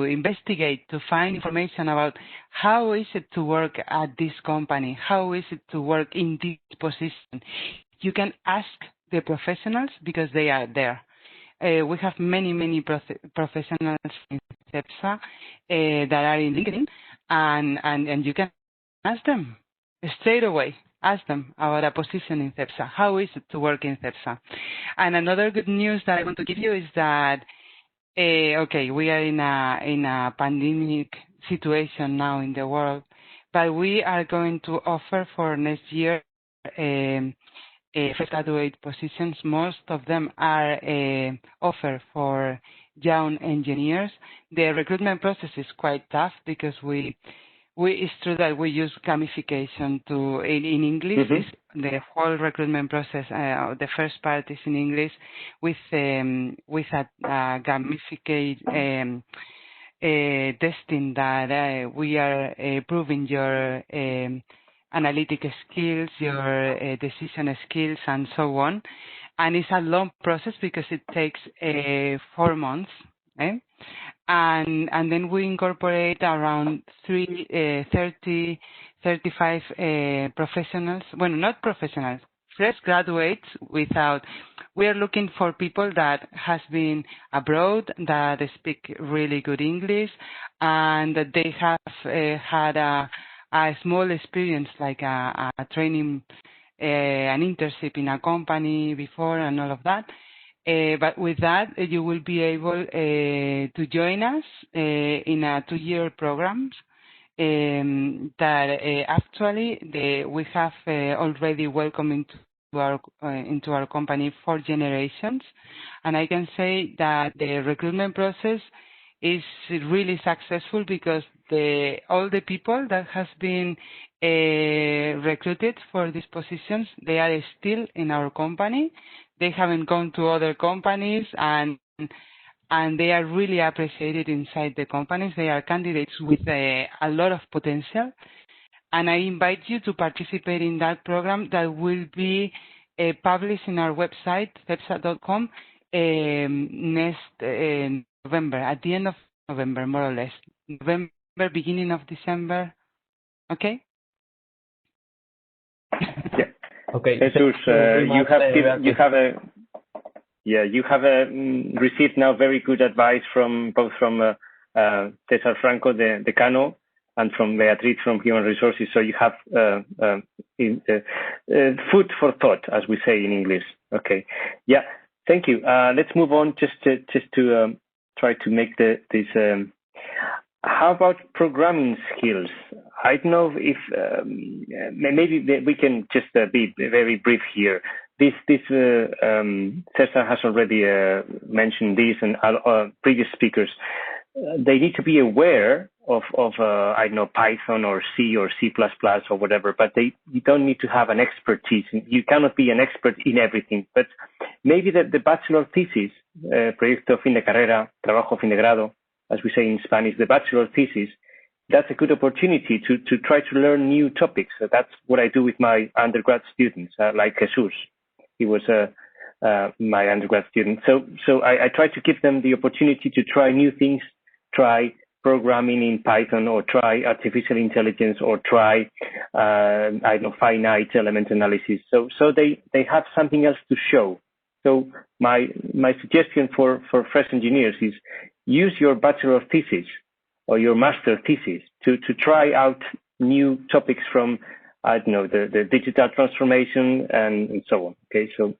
B: investigate, to find information about how is it to work at this company, how is it to work in this position. You can ask the professionals because they are there. We have many professionals in CEPSA that are in LinkedIn, and you can ask them straight away. Ask them about a position in CEPSA. How is it to work in CEPSA? And another good news that I want to give you is that we are in a pandemic situation now in the world, but we are going to offer for next year fresh graduate positions. Most of them are offered for young engineers. The recruitment process is quite tough because we it's true that we use gamification in English. The whole recruitment process, the first part is in English with a gamified testing that we are proving your analytic skills, your decision skills, and so on. And it's a long process because it takes 4 months. And then we incorporate around 30, 35 professionals. Well, not professionals, fresh graduates we are looking for people that has been abroad, that speak really good English, and that they have had a small experience, like a training, an internship in a company before and all of that. But with that, you will be able to join us in a 2-year program that actually we have already welcomed into our company 4 generations. And I can say that the recruitment process is really successful because all the people that has been recruited for these positions, they are still in our company. They haven't gone to other companies, and they are really appreciated inside the companies. They are candidates with a lot of potential. And I invite you to participate in that program that will be published in our website, cepsa.com, next November, at the end of November, more or less. November, beginning of December. Okay?
A: Yeah.
I: Okay.
A: Jesus, you have received now very good advice from César Franco, the Decano, and from Beatriz from Human Resources. So you have food for thought, as we say in English. Okay. Yeah. Thank you. Let's move on just to try to make this. How about programming skills? I don't know if maybe we can just be very brief here. Cesar has already mentioned this, and previous speakers. They need to be aware of I don't know, Python or C or C++ or whatever, but you don't need to have an expertise. You cannot be an expert in everything, but maybe the bachelor thesis, proyecto fin de carrera, trabajo fin de grado, as we say in Spanish, the bachelor thesis, that's a good opportunity to try to learn new topics. So that's what I do with my undergrad students, like Jesus. He was my undergrad student. So I try to give them the opportunity to try new things, try programming in Python, or try artificial intelligence, or try I don't know, finite element analysis. So they have something else to show. So my suggestion for fresh engineers is use your bachelor thesis or your master thesis to try out new topics from, I don't know, the digital transformation and so on. Okay, so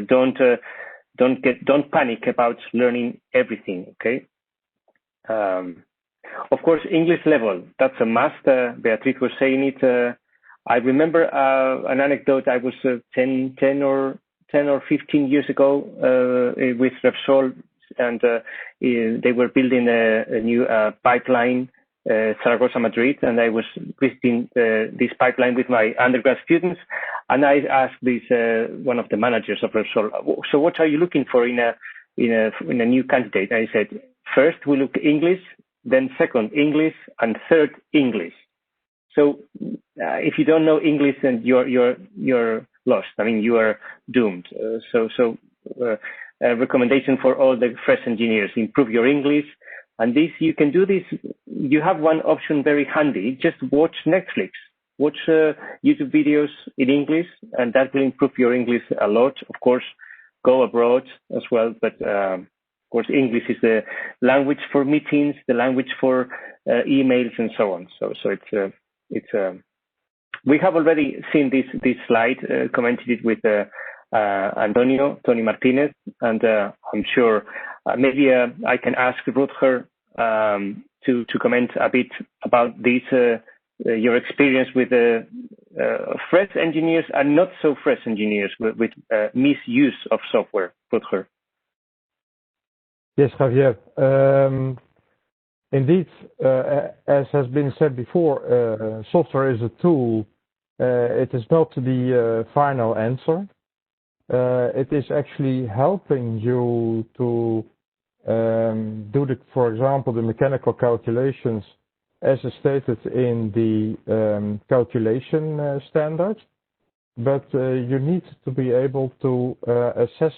A: don't panic about learning everything. Okay. Of course, English level, that's a must. Beatriz was saying it. I remember an anecdote. I was 10 or 15 years ago with Repsol, and they were building a new pipeline, Zaragoza-Madrid, and I was visiting this pipeline with my undergrad students, and I asked one of the managers of Repsol, so what are you looking for in a new candidate? I said, first we look English, then second English, and third English. So if you don't know English, then you're lost. I mean, you are doomed. A recommendation for all the fresh engineers: improve your English. And this, you can do this. You have one option very handy. Just watch Netflix, watch YouTube videos in English, and that will improve your English a lot. Of course, go abroad as well, but of course, English is the language for meetings, the language for emails, and so on. So it's we have already seen this slide, commented it with Tony Martinez, and I'm sure maybe I can ask Rutger to comment a bit about this, your experience with fresh engineers and not so fresh engineers with misuse of software. Rutger.
D: Yes, Javier. indeed, as has been said before, software is a tool. It is not the final answer. It is actually helping you to do for example, the mechanical calculations as stated in the calculation standard. But you need to be able to assess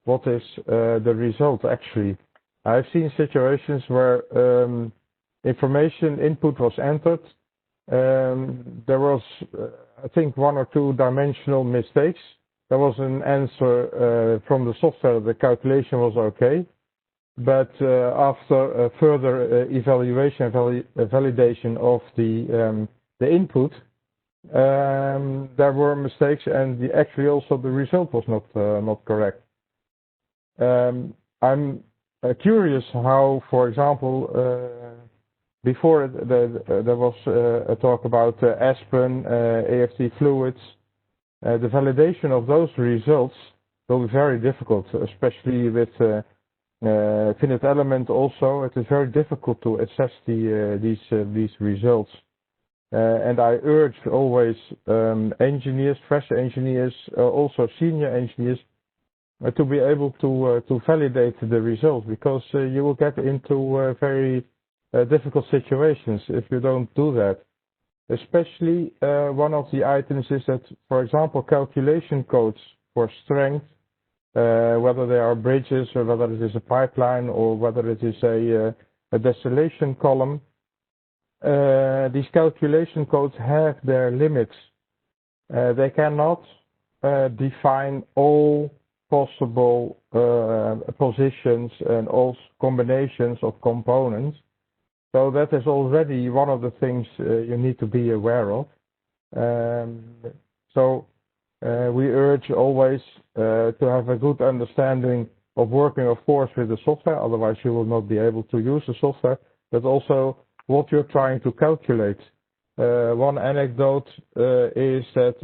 D: what is the result actually. I've seen situations where information input was entered. There was, I think, 1 or 2 dimensional mistakes. There was an answer from the software, the calculation was okay. But after further evaluation, validation of the input, there were mistakes, and actually also the result was not correct. I'm curious how, for example, before there was a talk about Aspen, AFT fluids. The validation of those results will be very difficult, especially with finite element. Also, it is very difficult to assess these results. And I urge always engineers, fresh engineers, also senior engineers, to be able to validate the results, because you will get into very difficult situations if you don't do that. Especially one of the items is that, for example, calculation codes for strength, whether they are bridges or whether it is a pipeline or whether it is a distillation column. These calculation codes have their limits. They cannot define all possible positions and all combinations of components. So that is already one of the things you need to be aware of. So we urge always to have a good understanding of working, of course, with the software. Otherwise, you will not be able to use the software, but also what you're trying to calculate. One anecdote is that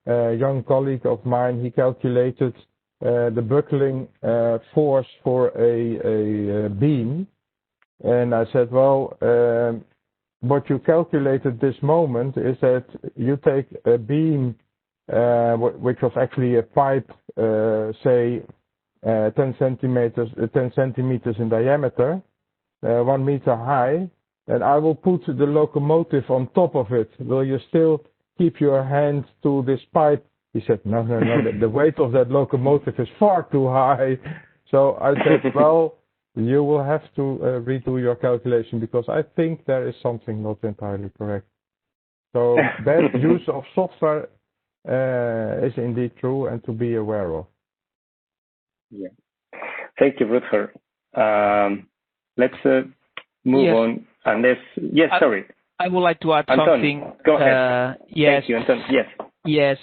D: a young colleague of mine, he calculated the buckling force for a beam. And I said, well, what you calculate at this moment is that you take a beam, which was actually a pipe, say 10 centimeters in diameter, 1 meter high, and I will put the locomotive on top of it. Will you still keep your hand to this pipe? He said, no, the weight of that locomotive is far too high. So I said, well, you will have to redo your calculation, because I think there is something not entirely correct. So bad use of software is indeed true and to be aware of.
A: Yeah. Thank you, Rutger. Let's move on. Unless, yes, sorry.
G: I would like to add
A: Anton,
G: something.
A: Go ahead.
G: Yes.
A: Thank you, Anton. Yes.
G: Yes.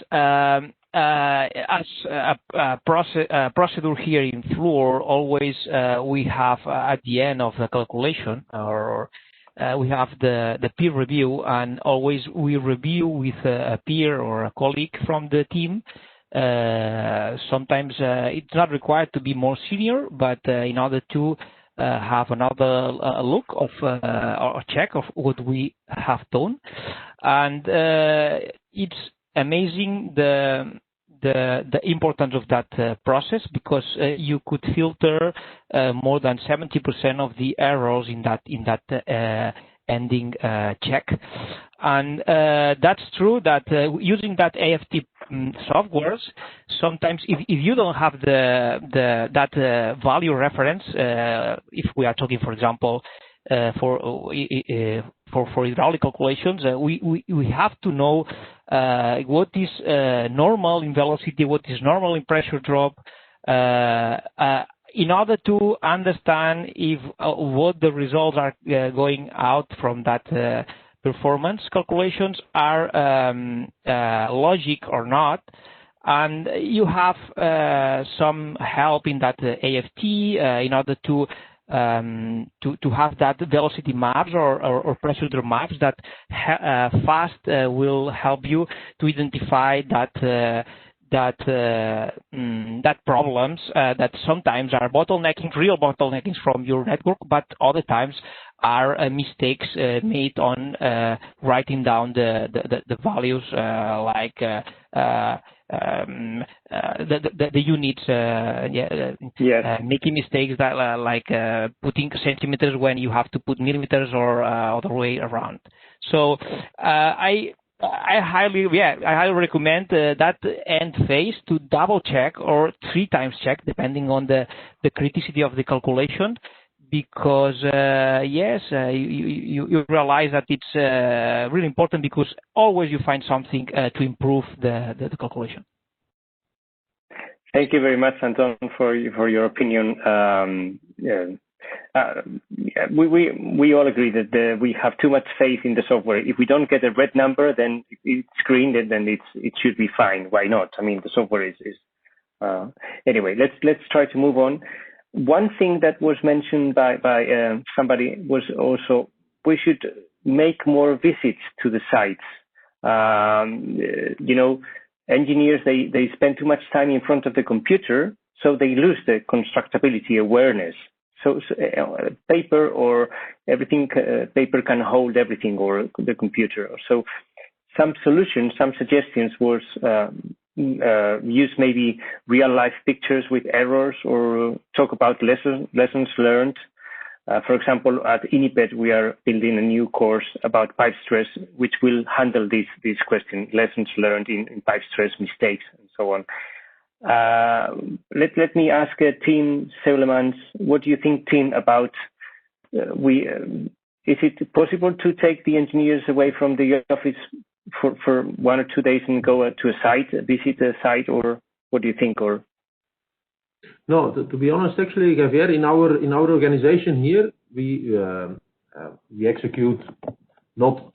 G: As a procedure here in Fluor, always we have at the end of the calculation, or we have the peer review, and always we review with a peer or a colleague from the team. Sometimes it's not required to be more senior, but in order to have another look of or check of what we have done, and it's amazing the importance of that process, because you could filter more than 70% of the errors in that ending check, and that's true that using that AFT softwares, sometimes if you don't have that value reference, if we are talking, for example, for hydraulic calculations, we have to know what is normal in velocity, what is normal in pressure drop, in order to understand if what the results are going out from that performance calculations are logic or not. And you have some help in that AFT in order to have that velocity maps or pressure drop maps that fast will help you to identify that problems that sometimes are real bottleneckings from your network, but other times are mistakes made on writing down the values the units, making mistakes that like putting centimeters when you have to put millimeters or other way around. So I highly recommend that end phase to double check or 3 times check depending on the criticity of the calculation, because you realize that it's really important, because always you find something to improve the calculation.
A: Thank you very much, Anton, for your opinion. We all agree that we have too much faith in the software. If we don't get a red number, then it's green, then it should be fine. Why not? I mean, the software is anyway. Let's try to move on. One thing that was mentioned by somebody was also we should make more visits to the sites. Engineers, they spend too much time in front of the computer, so they lose the constructability awareness. So paper or everything, paper can hold everything, or the computer. So some solutions, some suggestions was use maybe real life pictures with errors, or talk about lessons learned. For example, at INIPED, we are building a new course about pipe stress, which will handle this question, lessons learned in pipe stress, mistakes, and so on. Let me ask Tim Seulemans, what do you think, Tim, about is it possible to take the engineers away from the office for 1 or 2 days and go to a site, visit a site, or what do you think? Or
C: no, to be honest, actually, Javier, in our organization here, we execute not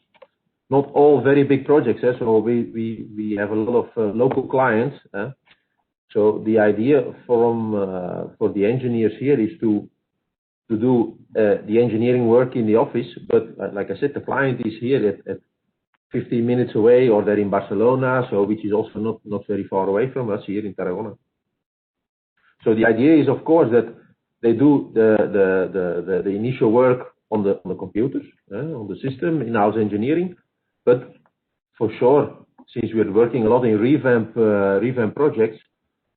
C: all very big projects. So we have a lot of local clients. So the idea for the engineers here is to do the engineering work in the office, but like I said, the client is here at 15 minutes away, or they're in Barcelona, so which is also not very far away from us here in Tarragona. So the idea is, of course, that they do the initial work on the computers, on the system, in-house engineering, but for sure, since we're working a lot in revamp projects,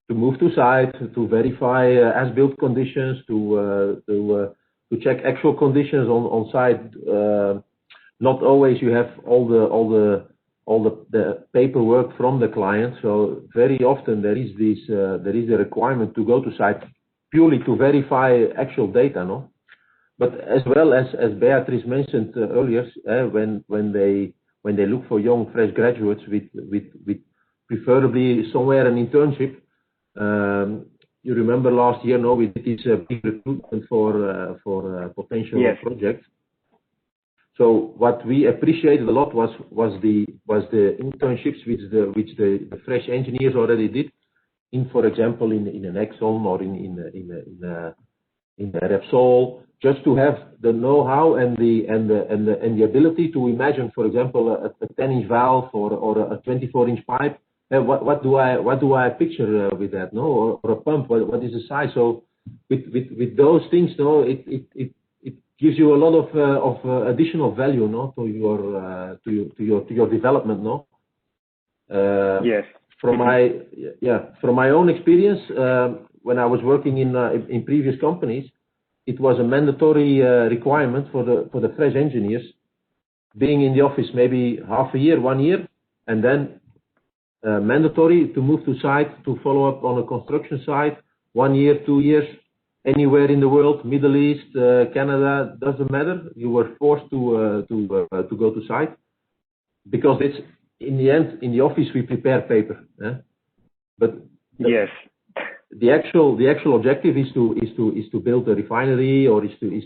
C: to move to site, to verify as-built conditions, to check actual conditions on site. Not always you have all the paperwork from the client. So very often there is a requirement to go to site purely to verify actual data, no? But as well as Beatrice mentioned earlier, when they look for young fresh graduates with preferably somewhere an internship. You remember last year, no, we did this big recruitment for potential projects. So what we appreciated a lot was the internships which the fresh engineers already did, for example, in an Exxon or in a Repsol, just to have the know-how and the ability to imagine, for example, a 10-inch valve or a 24-inch pipe. What do I picture with that? No, or a pump? What is the size? So with those things, no, it gives you a lot of additional value, no, to your development, no.
A: Yes.
C: From my own experience, when I was working in previous companies, it was a mandatory requirement for the fresh engineers being in the office maybe half a year, 1 year, and then mandatory to move to site to follow up on a construction site 1 year, 2 years, anywhere in the world, Middle East, Canada, doesn't matter. You were forced to go to site, because it's in the end in the office we prepare paper, but
A: yes,
C: the actual objective is to build a refinery, or is to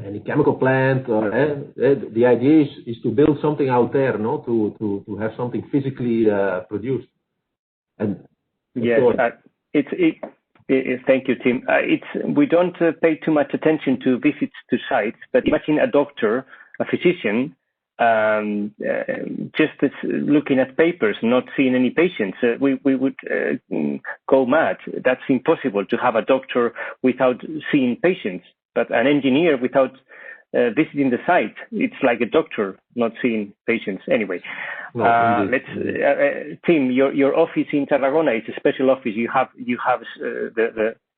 C: any chemical plant, or the idea is to build something out there, no, to have something physically produced. And
A: yes, thank you, Tim. We don't pay too much attention to visits to sites, but imagine a doctor, a physician, just looking at papers, not seeing any patients. We would go mad. That's impossible to have a doctor without seeing patients, but an engineer without visiting the site. It's like a doctor not seeing patients. Anyway, Tim, your office in Tarragona is a special office. You have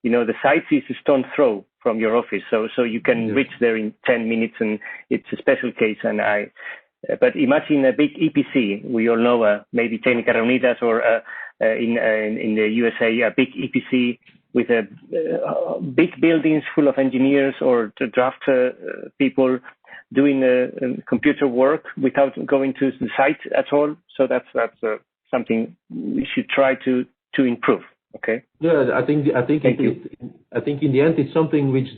A: the site is a stone throw from your office, so you can reach there in 10 minutes, and it's a special case. But imagine a big EPC. We all know maybe Técnicas Reunidas, or in the USA, a big EPC with big buildings full of engineers or draft people doing computer work without going to the site at all. So that's something we should try to improve. Okay.
C: Yeah, I think in the end it's something which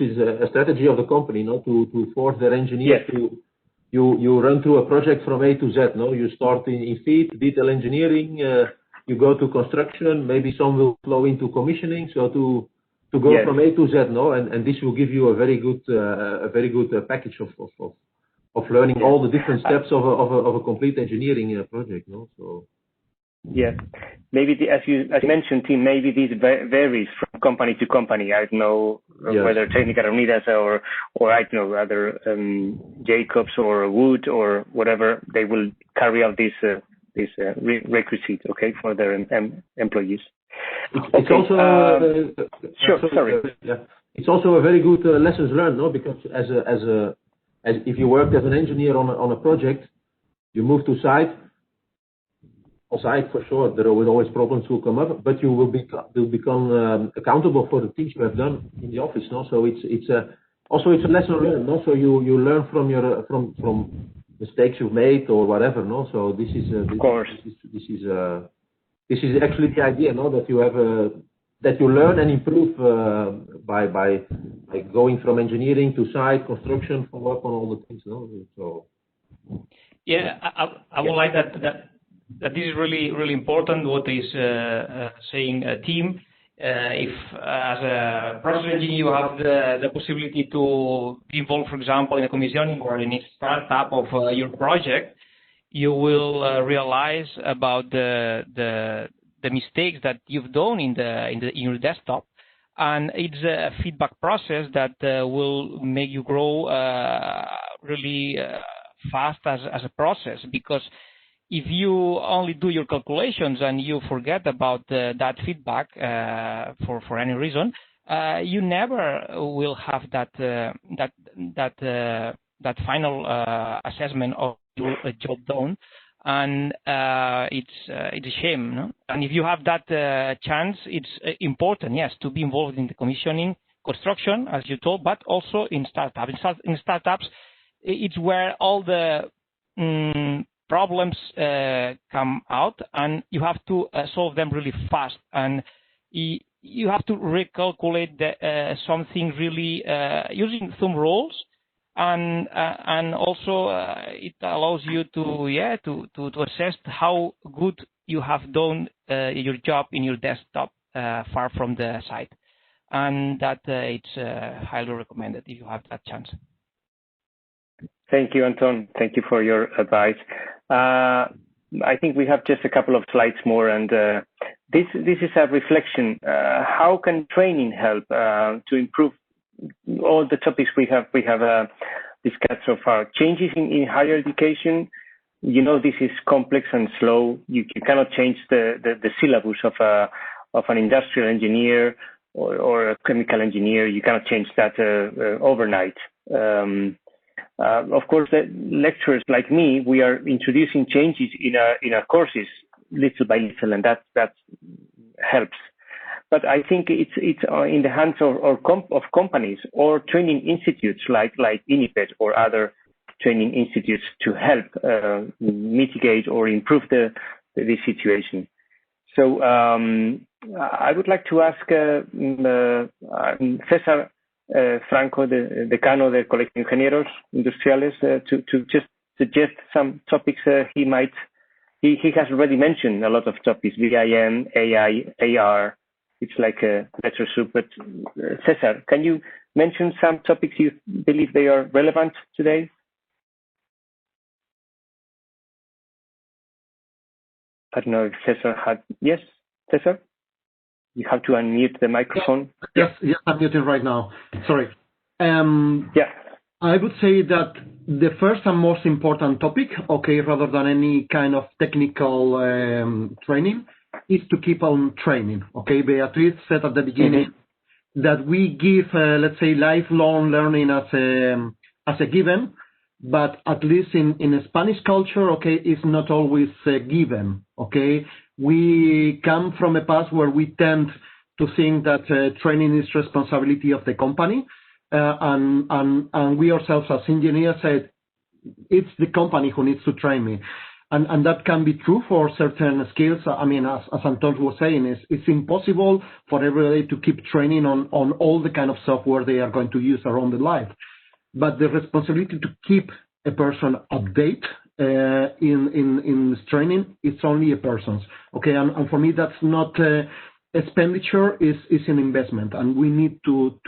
C: is a strategy of the company, to force their engineers to. You run through a project from A to Z. You start in FEED, detail engineering. You go to construction, maybe some will flow into commissioning. So to go from A to Z, and this will give you a very good package of learning all the different steps of a complete engineering project. So.
A: Yeah, maybe as you mentioned, Tim, maybe this varies from company to company. I don't know whether Técnicas Reunidas or I don't know, other Jacobs or Wood or whatever, they will carry out this requisite, okay, for their employees.
C: It's also It's also a very good lessons learned, because as if you worked as an engineer on a project, you move to site. On site, for sure, there will always problems will come up, but you will become accountable for the things you have done in the office. So it's a lesson learned. So you learn from mistakes you've made or whatever. So this is actually the idea. That you have that you learn and improve by going from engineering to site construction, follow up on all the things. So
G: yeah, I would like that this is really, really important, what is saying Tim. If as a process engineer you have the possibility to be involved, for example, in a commissioning or in a startup of your project, you will realize about the mistakes that you've done in your desktop, and it's a feedback process that will make you grow really fast as a process, because if you only do your calculations and you forget about that feedback for any reason, you never will have that final assessment of your job done, and it's a shame. No? And if you have that chance, it's important, yes, to be involved in the commissioning, construction, as you told, but also in startups. In startups, it's where all the problems come out, and you have to solve them really fast, and you have to recalculate something really using some rules, and also it allows you to assess how good you have done your job in your desktop far from the site, and that it's highly recommended if you have that chance.
A: Thank you, Anton. Thank you for your advice. I think we have just a couple of slides more, and this is a reflection. How can training help to improve all the topics we have discussed so far? Changes in higher education. This is complex and slow. You cannot change the syllabus of an industrial engineer or a chemical engineer. You cannot change that overnight. Of course, the lecturers like me, we are introducing changes in our courses little by little, and that helps. But I think it's in the hands of companies or training institutes like INIPED or other training institutes to help mitigate or improve the situation. So I would like to ask César Franco, the decano del Colegio de Ingenieros Industriales, to just suggest some topics he has already mentioned a lot of topics: VIM, AI, AR. It's like a better soup. But César, can you mention some topics you believe they are relevant today? I don't know if César had. Yes, César? you have to unmute the microphone.
H: Yes, I'm muting right now. Sorry.
A: Yeah.
H: I would say that the first and most important topic, okay, rather than any kind of technical training, is to keep on training. Okay, Beatriz said at the beginning that we give, let's say, lifelong learning as a given, but at least in Spanish culture, okay, it's not always given. Okay, we come from a past where we tend to think that training is responsibility of the company. And we ourselves as engineers said, it's the company who needs to train me. And that can be true for certain skills. I mean, as Anton was saying, it's impossible for everybody to keep training on all the kind of software they are going to use around their life. But the responsibility to keep a person update in this training, it's only a person's. Okay, and for me, that's not expenditure, is an investment, and we need to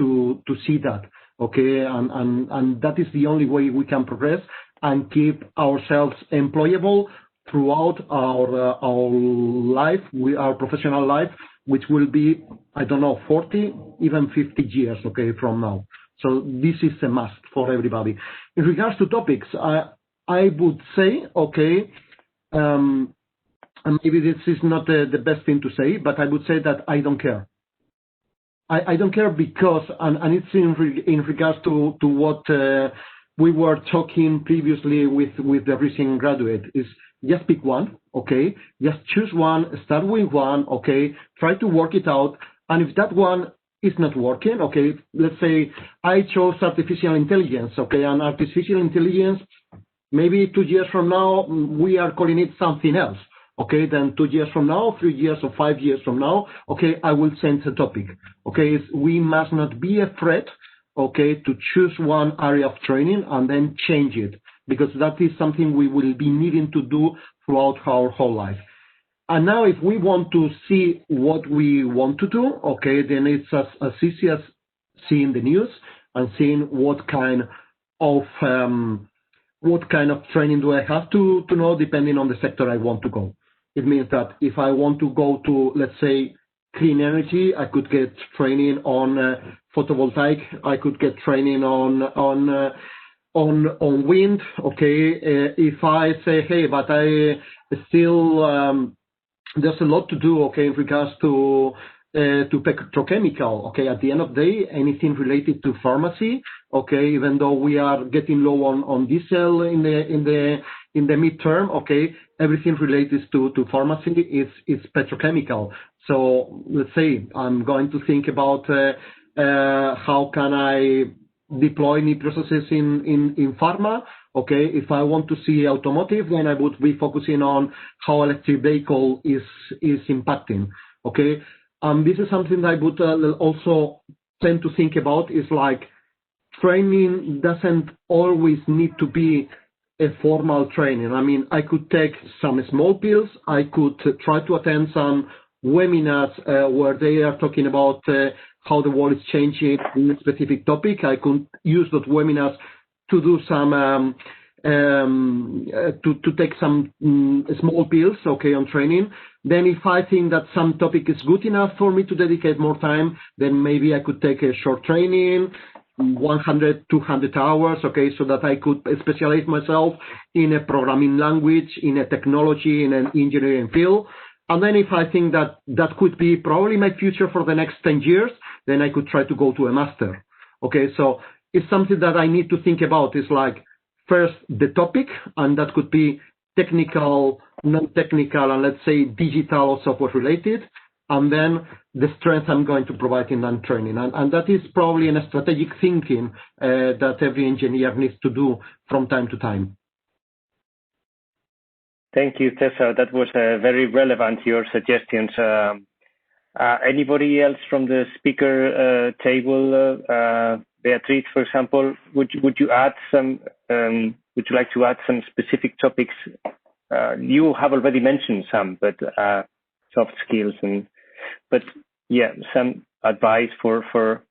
H: see that. Okay, and that is the only way we can progress and keep ourselves employable throughout our life, our professional life, which will be, I don't know, 40, even 50 years, okay, from now. So this is a must for everybody. In regards to topics, I would say, okay, and maybe this is not the best thing to say, but I would say that I don't care. I don't care because, and it's in regards to what we were talking previously with the recent graduate, is just pick one, okay? Just choose one, start with one, okay? Try to work it out. And if that one is not working, okay, let's say I chose artificial intelligence, okay? And artificial intelligence, maybe 2 years from now, we are calling it something else. Okay, then 2 years from now, 3 years or 5 years from now, okay, I will change the topic. Okay, we must not be afraid, okay, to choose one area of training and then change it, because that is something we will be needing to do throughout our whole life. And now if we want to see what we want to do, okay, then it's as easy as seeing the news and seeing what kind of training do I have to know depending on the sector I want to go. It means that if I want to go to, let's say, clean energy, I could get training on photovoltaic. I could get training on wind. Okay, if I say, hey, but I still there's a lot to do. Okay, in regards to petrochemical. Okay, at the end of the day, anything related to pharmacy. Okay, even though we are getting low on diesel in the midterm. Okay, everything related to pharmacy is petrochemical. So let's say I'm going to think about how can I deploy new processes in pharma. Okay, if I want to see automotive, then I would be focusing on how electric vehicle is impacting. Okay, this is something I would also tend to think about, is like training doesn't always need to be a formal training. I mean, I could take some small pills. I could try to attend some webinars where they are talking about how the world is changing in a specific topic. I could use those webinars to do some to take some small pills, okay, on training. Then if I think that some topic is good enough for me to dedicate more time, then maybe I could take a short training, 100, 200 hours, okay, so that I could specialize myself in a programming language, in a technology, in an engineering field. And then if I think that that could be probably my future for the next 10 years, then I could try to go to a master. Okay, so it's something that I need to think about. It's like, first, the topic, and that could be technical, non-technical, and let's say digital or software related, and then the strength I'm going to provide in that training. And that is probably a strategic thinking that every engineer needs to do from time to time.
A: Thank you, Cesar. That was very relevant, your suggestions. Anybody else from the speaker table? Beatriz, for example, would you add some? Would you like to add some specific topics? You have already mentioned some, but soft skills but yeah, some advice for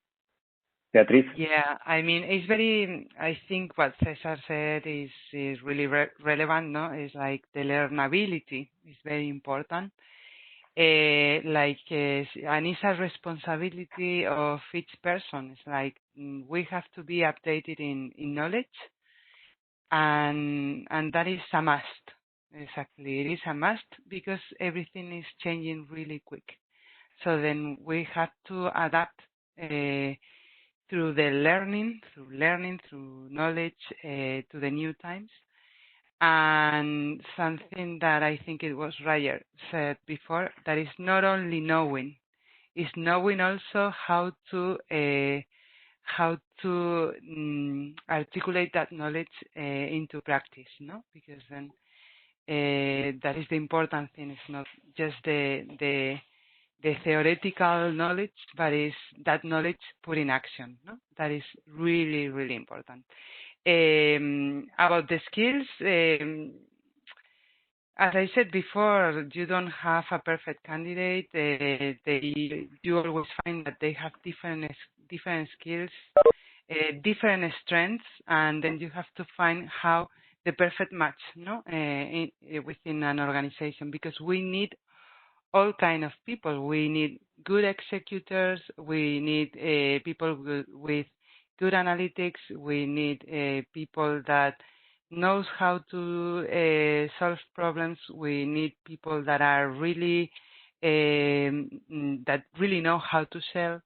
A: Beatriz.
B: Yeah, I mean, it's very. I think what Cesar said is really relevant. No, it's like the learnability is very important. and it's a responsibility of each person. It's like we have to be updated in knowledge, and that is a must. Exactly, it is a must because everything is changing really quick. So then we have to adapt through learning, through knowledge to the new times. And something that I think it was Ryer said before, that is not only knowing, it's knowing also how to articulate that knowledge into practice, no? Because then that is the important thing. It's not just the theoretical knowledge, but is that knowledge put in action, no? That is really, really important. About the skills, as I said before, you don't have a perfect candidate. You always find that they have different skills, different strengths, and then you have to find how the perfect match, no, within an organization, because we need all kind of people. We need good executors. We need people with good analytics. We need people that knows how to solve problems. We need people that are really that really know how to sell.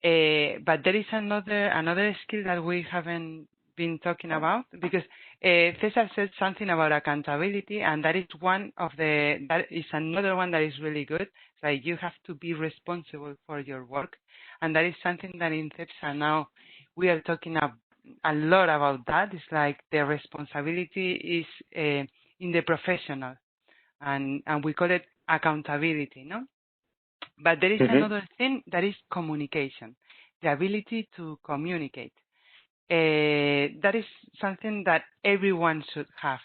B: But there is another skill that we haven't been talking about, because Cesar said something about accountability, and that is another one that is really good. Like, you have to be responsible for your work, and that is something that in CEPSA now we are talking a lot about. That it's like the responsibility is in the professional, and we call it accountability, no? But there is another thing, that is communication, the ability to communicate. That is something that everyone should have.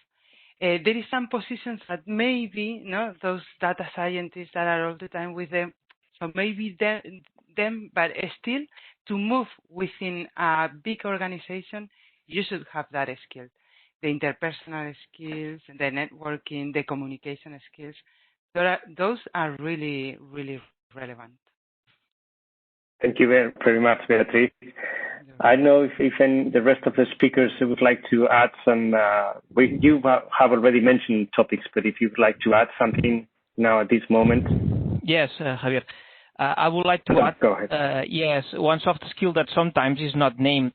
B: There is some positions that maybe, no, those data scientists that are all the time with them, so maybe them, but still, to move within a big organization, you should have that skill. The interpersonal skills, the networking, the communication skills. Those are really, really relevant.
A: Thank you very much, Beatriz. I don't know if the rest of the speakers would like to add some. You have already mentioned topics, but if you'd like to add something now at this moment.
G: Yes, Javier. I would like to add.
A: Go ahead.
G: Yes, one soft skill that sometimes is not named,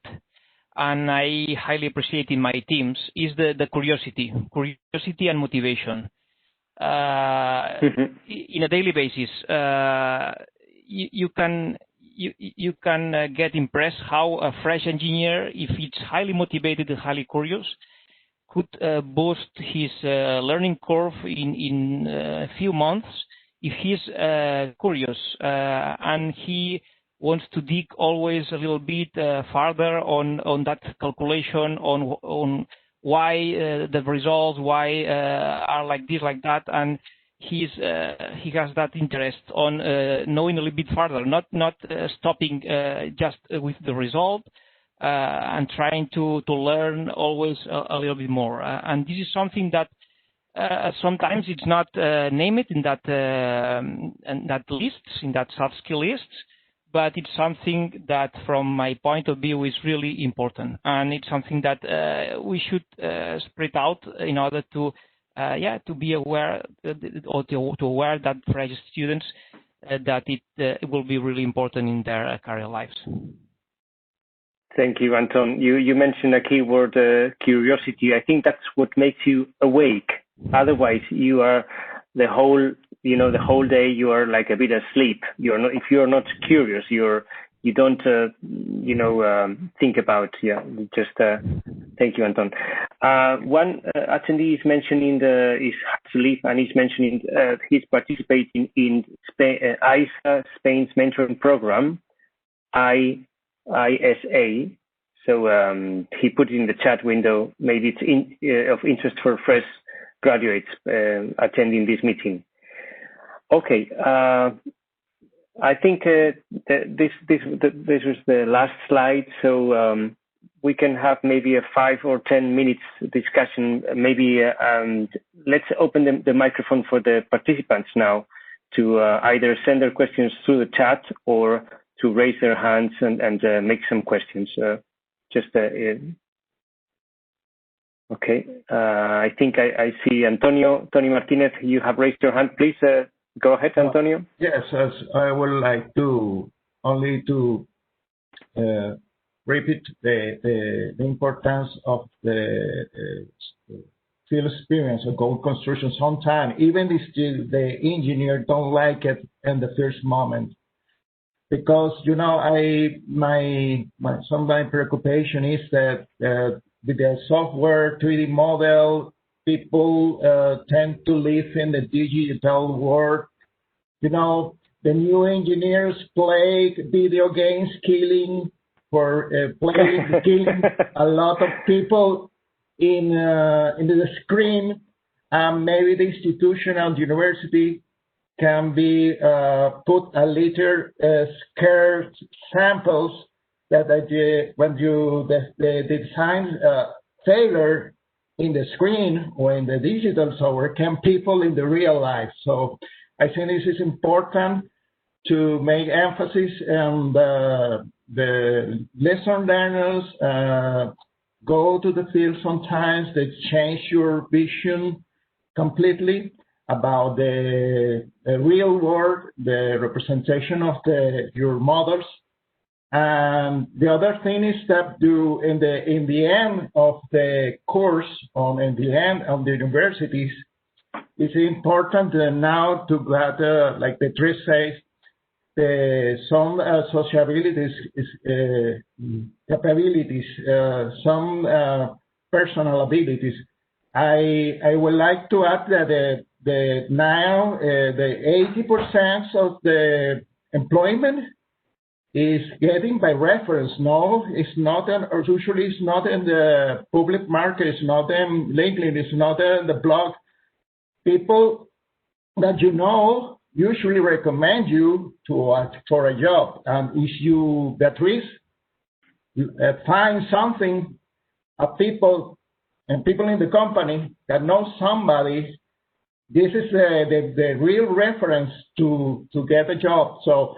G: and I highly appreciate in my teams, is the curiosity and motivation. In a daily basis, you can get impressed how a fresh engineer, if it's highly motivated and highly curious, could boost his learning curve in a few months if he's curious and he wants to dig always a little bit farther on that calculation, on why the results, why are like this, like that, and he has that interest on knowing a little bit further, not stopping just with the result, and trying to learn always a little bit more. And this is something that sometimes it's not named in that lists, in that soft skill lists, but it's something that, from my point of view, is really important, and it's something that we should spread out in order to be aware, or to aware that fresh students that it will be really important in their career lives.
A: Thank you, Anton. You mentioned a key word, curiosity. I think that's what makes you awake. Otherwise, you are the whole day you are like a bit asleep. If you're not curious, you don't think about just. Thank you, Anton. One attendee is mentioning is to leave, and he's mentioning he's participating in ISA, Spain's mentoring program, ISA. So he put it in the chat window. Maybe it's of interest for fresh graduates attending this meeting. Okay. I think this was the last slide. So we can have maybe a 5 or 10 minutes discussion. Maybe let's open the microphone for the participants now to either send their questions through the chat or to raise their hands and make some questions. Okay. I think I see Antonio Martinez. You have raised your hand. Please go ahead, Antonio.
F: Yes, as I would like to repeat the importance of the field experience of gold construction. Sometimes, even if the engineer don't like it in the first moment, because some of my preoccupation is that with the software 3D model, people tend to live in the digital world. The new engineers play video games, killing a lot of people in the screen. Maybe the institution and university can be put a little scarce samples that when the design failure in the screen or in the digital software can people in the real life. So I think this is important to make emphasis on the lesson learners go to the field sometimes. They change your vision completely about the real world, the representation of your models. And the other thing is that in the end of the course, in the end of the universities, it's important now to gather, like the Tris says, some sociabilities, capabilities, some personal abilities. I would like to add that now the 80% of the employment is getting by reference. No, it's not, or usually it's not in the public market. It's not in LinkedIn. It's not in the blog. People that usually recommend you for a job. And if you, Beatriz, find something, people in the company that know somebody, this is the real reference to get a job. So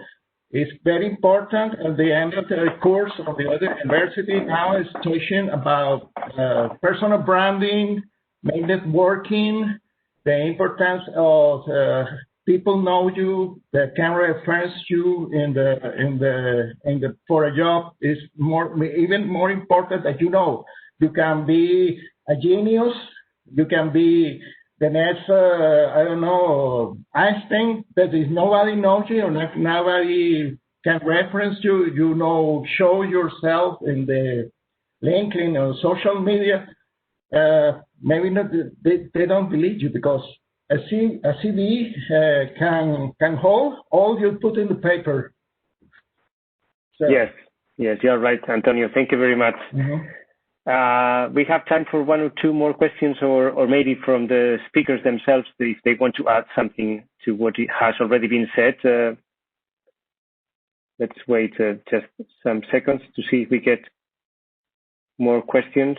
F: it's very important at the end of the course of the other university now is teaching about personal branding, networking, the importance of people know you, that can reference you for a job is even more important that you can be a genius, you can be the next Einstein, but if nobody knows you or nobody can reference you, show yourself in the LinkedIn or social media, maybe not, they don't believe you, because a CV can hold all you put in the paper. So.
A: Yes, you're right, Antonio. Thank you very much.
F: Mm-hmm.
A: We have time for one or two more questions, or maybe from the speakers themselves, if they want to add something to what has already been said. Let's wait just some seconds to see if we get more questions.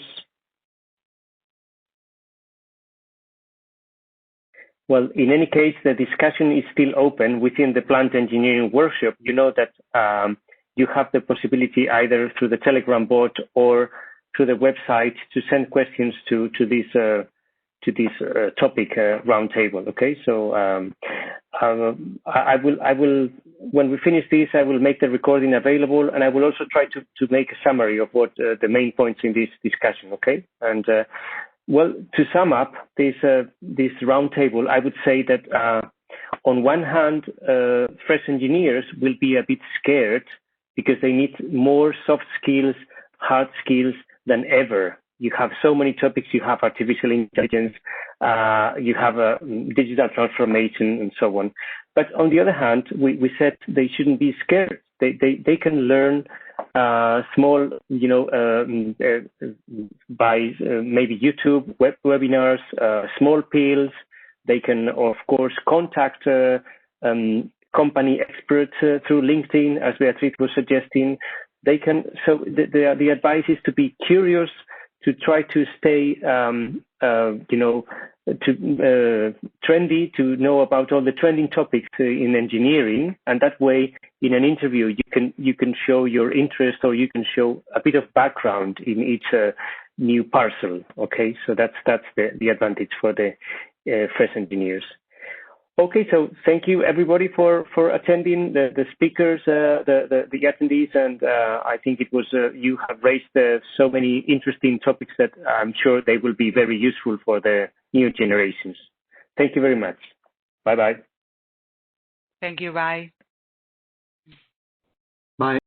A: Well, in any case, the discussion is still open within the plant engineering workshop. You know that you have the possibility either through the Telegram bot or through the website to send questions to this topic roundtable. Okay, so I will when we finish this, I will make the recording available, and I will also try to make a summary of what the main points in this discussion. Okay, and well, to sum up this roundtable, I would say that on one hand, fresh engineers will be a bit scared because they need more soft skills, hard skills than ever. You have so many topics. You have artificial intelligence, you have digital transformation, and so on. But on the other hand, we said they shouldn't be scared. They can learn small, by maybe YouTube, webinars, small pills. They can, of course, contact company experts through LinkedIn, as Beatriz was suggesting. They can. So the advice is to be curious, to try to stay, trendy to know about all the trending topics in engineering, and that way, in an interview, you can show your interest, or you can show a bit of background in each new parcel. Okay, so that's the advantage for the fresh engineers. Okay, so thank you everybody for attending, the speakers, the attendees, and I think it was you have raised so many interesting topics that I'm sure they will be very useful for the new generations. Thank you very much. Bye bye.
B: Thank you. Bye.
H: Bye.